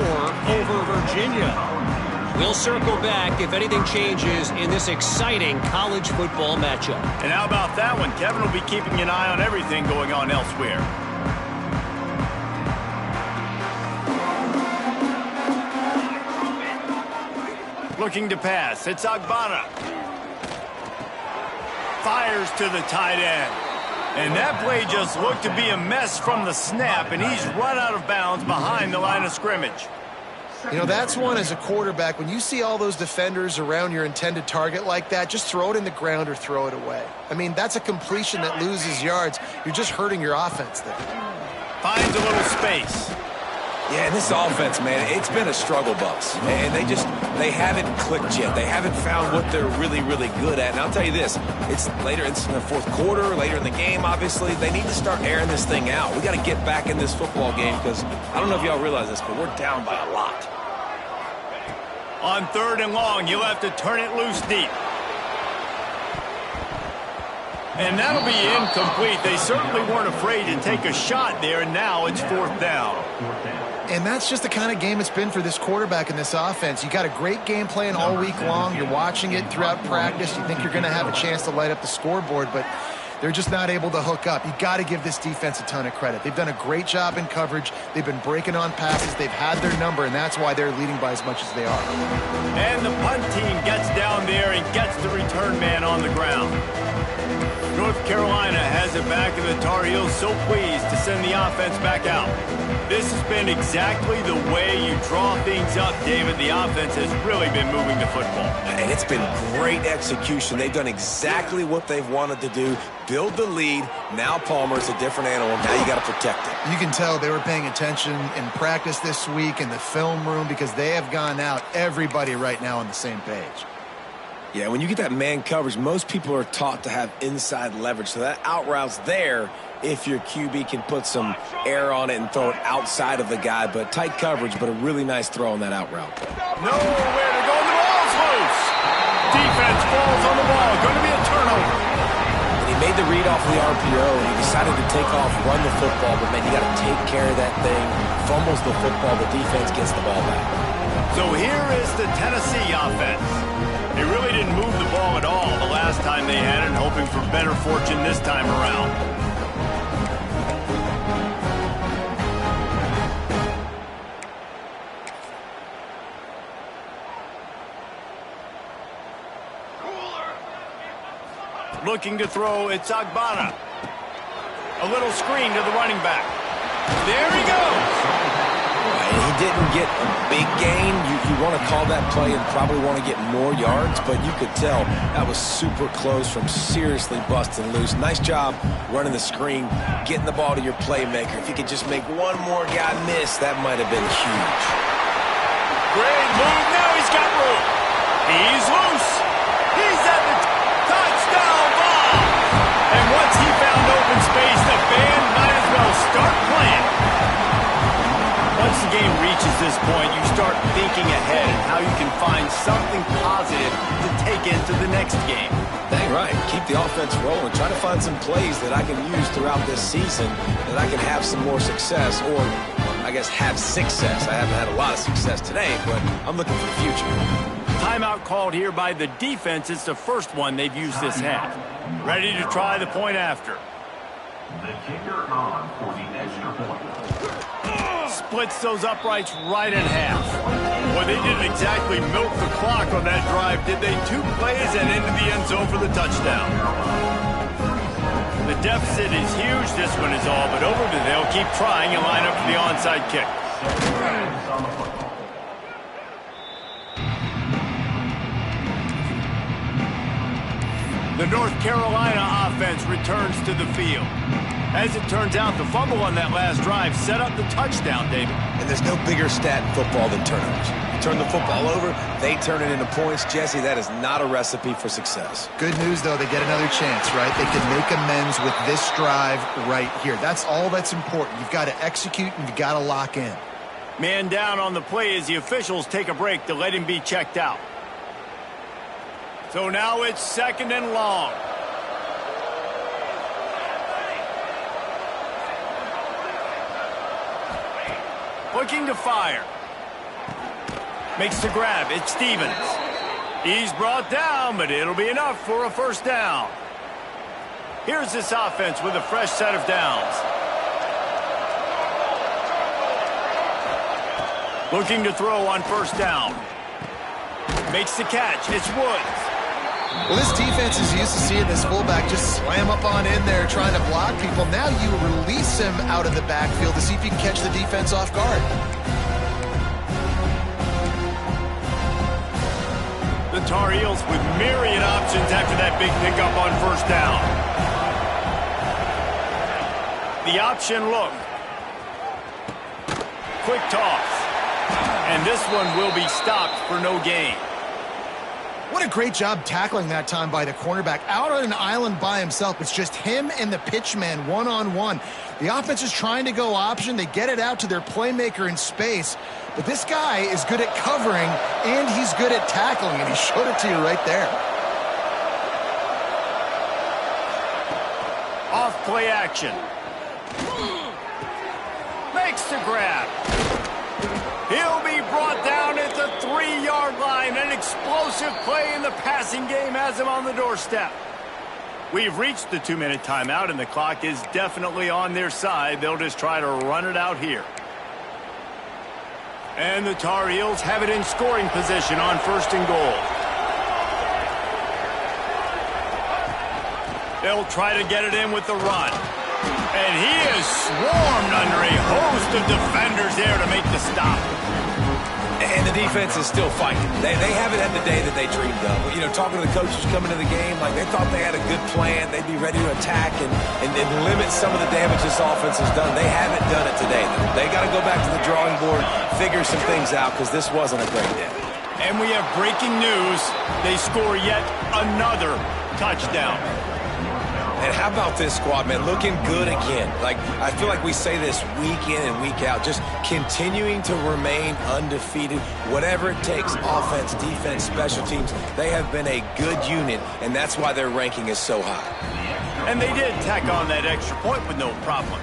over Virginia. We'll circle back if anything changes in this exciting college football matchup. And how about that one? Kevin will be keeping an eye on everything going on elsewhere. Looking to pass. It's Agbana. Fires to the tight end. And that play just looked to be a mess from the snap, and he's run out of bounds behind the line of scrimmage. You know, that's one as a quarterback. When you see all those defenders around your intended target like that, just throw it in the ground or throw it away. I mean, that's a completion that loses yards. You're just hurting your offense there. Finds a little space. Yeah, and this offense, man, it's been a struggle bus. And they haven't clicked yet. They haven't found what they're really, really good at. And I'll tell you this, it's later, it's in the fourth quarter, later in the game, obviously. They need to start airing this thing out. We got to get back in this football game because I don't know if y'all realize this, but we're down by a lot. On 3rd and long, you'll have to turn it loose deep. And that'll be incomplete. They certainly weren't afraid to take a shot there, and now it's 4th down. And that's just the kind of game it's been for this quarterback in this offense. You got a great game plan all week long. You're watching it throughout practice. You think you're going to have a chance to light up the scoreboard, but they're just not able to hook up. You got to give this defense a ton of credit. They've done a great job in coverage. They've been breaking on passes. They've had their number, and that's why they're leading by as much as they are. And the punt team gets down there and gets the return man on the ground. North Carolina has it back, and the Tar Heels so pleased to send the offense back out. This has been exactly the way you draw things up, David. The offense has really been moving the football. And it's been great execution. They've done exactly what they've wanted to do. Build the lead. Now Palmer's a different animal. Now you got to protect it. You can tell they were paying attention in practice this week in the film room because they have gone out, everybody right now on the same page. Yeah, when you get that man coverage, most people are taught to have inside leverage. So that out route's there if your QB can put some air on it and throw it outside of the guy. But tight coverage, but a really nice throw on that out route. Nowhere to go. The ball's loose. Defense falls on the ball. Going to be a turnover. And he made the read off the RPO, and he decided to take off, run the football. But, man, you got to take care of that thing. Fumbles the football. The defense gets the ball back. So here is the Tennessee offense. They really didn't move the ball at all the last time they had it, hoping for better fortune this time around. Looking to throw, it's Agbana. A little screen to the running back. There he goes. He didn't get a big gain. You want to call that play and probably want to get more yards, but you could tell that was super close from seriously busting loose. Nice job running the screen, getting the ball to your playmaker. If you could just make one more guy miss, that might have been huge. Great move. Now he's got room. He's loose. He's at the touchdown ball. And once he found open space, the band might as well start playing. Once the game reaches this point, you start thinking ahead and how you can find something positive to take into the next game. Dang right. Keep the offense rolling. Try to find some plays that I can use throughout this season that I can have some more success, or I guess have success. I haven't had a lot of success today, but I'm looking for the future. Timeout called here by the defense. It's the first one they've used this half. Ready to try the point after. The kicker on for the extra point. Splits those uprights right in half. Boy, they didn't exactly milk the clock on that drive, did they? 2 plays and into the end zone for the touchdown. The deficit is huge. This one is all but over, but they'll keep trying and line up for the onside kick. The North Carolina offense returns to the field. As it turns out, the fumble on that last drive set up the touchdown, David. And there's no bigger stat in football than turnovers. You turn the football over, they turn it into points. Jesse, that is not a recipe for success. Good news, though, they get another chance, right? They can make amends with this drive right here. That's all that's important. You've got to execute and you've got to lock in. Man down on the play as the officials take a break to let him be checked out. So now it's 2nd and long. Looking to fire. Makes the grab. It's Stevens. He's brought down, but it'll be enough for a first down. Here's this offense with a fresh set of downs. Looking to throw on first down. Makes the catch. It's Woods. Well, this defense is used to seeing this fullback just slam up on in there trying to block people. Now you release him out of the backfield to see if you can catch the defense off guard. The Tar Heels with myriad options after that big pickup on first down. The option look. Quick toss. And this one will be stopped for no gain. What a great job tackling that time by the cornerback. Out on an island by himself. It's just him and the pitch man one-on-one. The offense is trying to go option. They get it out to their playmaker in space. But this guy is good at covering, and he's good at tackling, and he showed it to you right there. Off play action. Makes the grab. He'll be brought down at the 3-yard line. An explosive play in the passing game has him on the doorstep. We've reached the 2-minute timeout, and the clock is definitely on their side. They'll just try to run it out here. And the Tar Heels have it in scoring position on 1st and goal. They'll try to get it in with the run. And he is swarmed under a host of defenders there to make the stop. And the defense is still fighting. They haven't had the day that they dreamed of. You know, talking to the coaches coming to the game, like they thought they had a good plan. They'd be ready to attack and limit some of the damage this offense has done. They haven't done it today. They got to go back to the drawing board, figure some things out, because this wasn't a great day. And we have breaking news. They score yet another touchdown. And how about this squad, man? Looking good again. Like, I feel like we say this week in and week out, just continuing to remain undefeated. Whatever it takes, offense, defense, special teams, they have been a good unit, and that's why their ranking is so high. And they did tack on that extra point with no problem.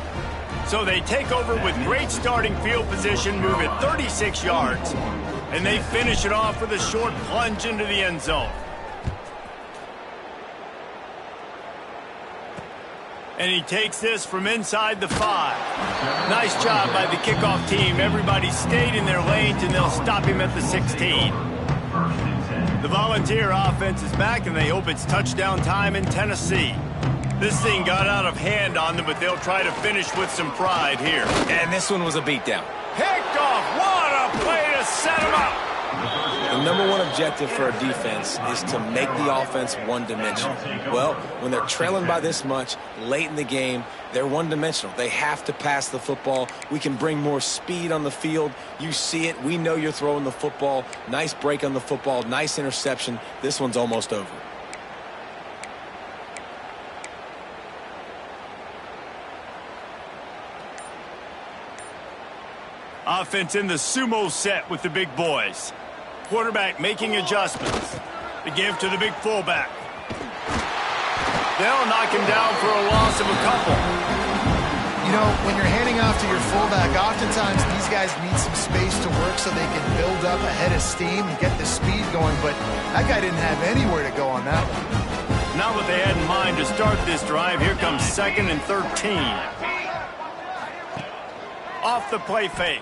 So they take over with great starting field position, move it 36 yards, and they finish it off with a short plunge into the end zone. And he takes this from inside the 5. Nice job by the kickoff team. Everybody stayed in their lanes, and they'll stop him at the 16. The Volunteer offense is back, and they hope it's touchdown time in Tennessee. This thing got out of hand on them, but they'll try to finish with some pride here. And this one was a beatdown. Picked off. What a play to set him up. The number one objective for a defense is to make the offense one-dimensional. Well, when they're trailing by this much late in the game, they're one-dimensional. They have to pass the football. We can bring more speed on the field. You see it. We know you're throwing the football. Nice break on the football. Nice interception. This one's almost over. Offense in the sumo set with the big boys. Quarterback making adjustments. The give to the big fullback. They'll knock him down for a loss of a couple. You know, when you're handing off to your fullback, oftentimes these guys need some space to work so they can build up a head of steam and get the speed going, but that guy didn't have anywhere to go on that one. Not what they had in mind to start this drive. Here comes 2nd and 13. Off the play fake.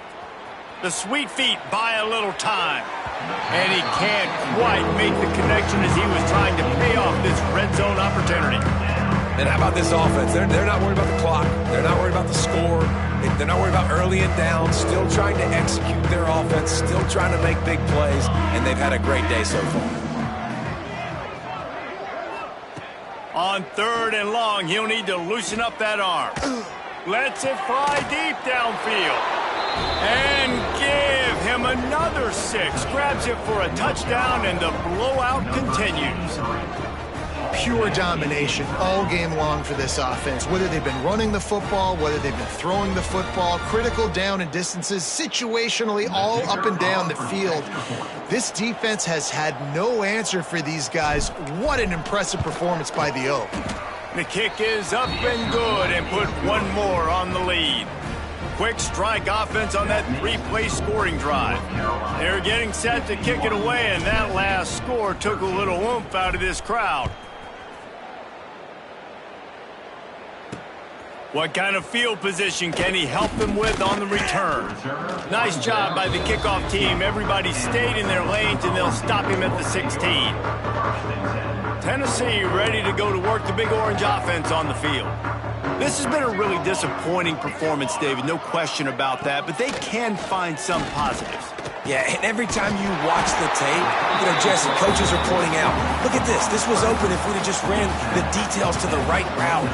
The sweet feet buy a little time. And he can't quite make the connection as he was trying to pay off this red zone opportunity. And how about this offense? They're not worried about the clock. They're not worried about the score. They're not worried about early and down. Still trying to execute their offense. Still trying to make big plays. And they've had a great day so far. On 3rd and long, he'll need to loosen up that arm. Lets it fly deep downfield. And give him another 6. Grabs it for a touchdown, and the blowout continues. Pure domination all game long for this offense. Whether they've been running the football, whether they've been throwing the football, critical down and distances, situationally all up and down the field. This defense has had no answer for these guys. What an impressive performance by the Oak. The kick is up and good, and put one more on the lead. Quick strike offense on that 3-play scoring drive. They're getting set to kick it away, and that last score took a little oomph out of this crowd. What kind of field position can he help them with on the return? Nice job by the kickoff team. Everybody stayed in their lanes, and they'll stop him at the 16. Tennessee ready to go to work the Big Orange offense on the field. This has been a really disappointing performance, David, no question about that, but they can find some positives. Yeah, and every time you watch the tape, you know, Jesse, coaches are pointing out, look at this. This was open if we'd have just ran the details to the right route,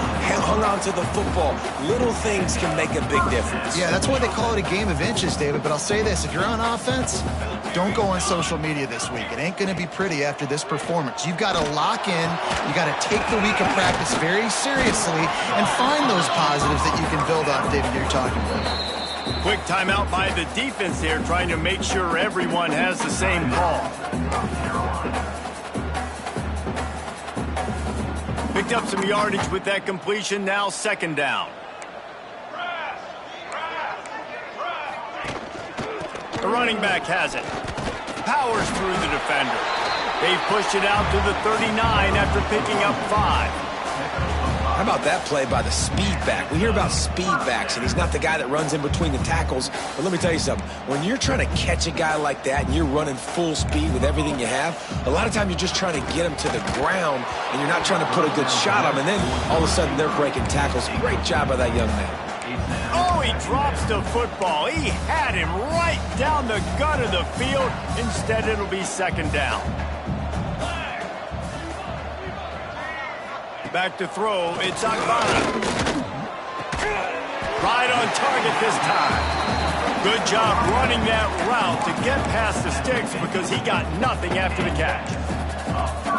hung on to the football. Little things can make a big difference. Yeah, that's why they call it a game of inches, David. But I'll say this, if you're on offense, don't go on social media this week. It ain't going to be pretty after this performance. You've got to lock in. You got to take the week of practice very seriously and find those positives that you can build off, David, you're talking about. Quick timeout by the defense there, trying to make sure everyone has the same call. Picked up some yardage with that completion, now 2nd down. The running back has it. Powers through the defender. They've pushed it out to the 39 after picking up 5. How about that play by the speed back? We hear about speed backs, and he's not the guy that runs in between the tackles. But let me tell you something. When you're trying to catch a guy like that and you're running full speed with everything you have, a lot of times you're just trying to get him to the ground, and you're not trying to put a good shot on him, and then all of a sudden they're breaking tackles. Great job by that young man. Oh, he drops the football. He had him right down the gut of the field. Instead, it'll be second down. Back to throw, it's Agbana. Right on target this time. Good job running that route to get past the sticks because he got nothing after the catch.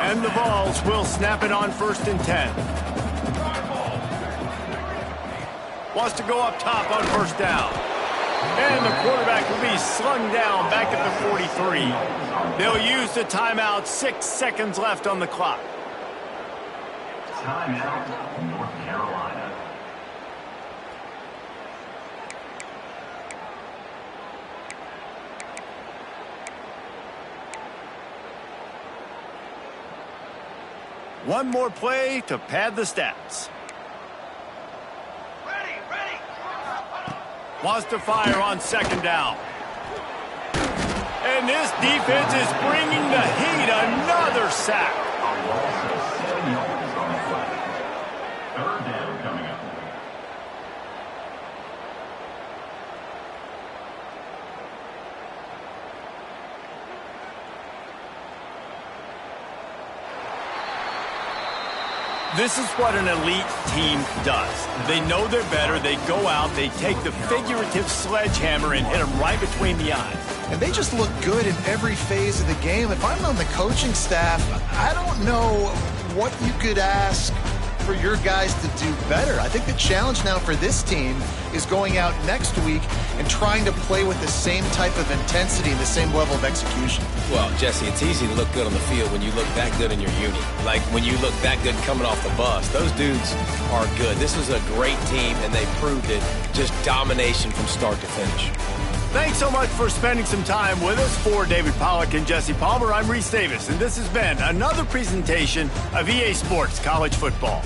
And the Vols will snap it on 1st and 10. Wants to go up top on 1st down. And the quarterback will be slung down back at the 43. They'll use the timeout, 6 seconds left on the clock. Timeout, North Carolina. One more play to pad the stats. Ready. Wants to fire on 2nd down. And this defense is bringing the heat. Another sack. A loss of 7 yards on the play. 3rd down coming up. This is what an elite team does. They know they're better. They go out. They take the figurative sledgehammer and hit them right between the eyes. And they just look good in every phase of the game. If I'm on the coaching staff, I don't know what you could ask for your guys to do better. I think the challenge now for this team is going out next week and trying to play with the same type of intensity and the same level of execution. Well, Jesse, it's easy to look good on the field when you look that good in your uni. Like when you look that good coming off the bus. Those dudes are good. This is a great team, and they proved it. Just domination from start to finish. Thanks so much for spending some time with us. For David Pollack and Jesse Palmer, I'm Reese Davis, and this has been another presentation of EA Sports College Football.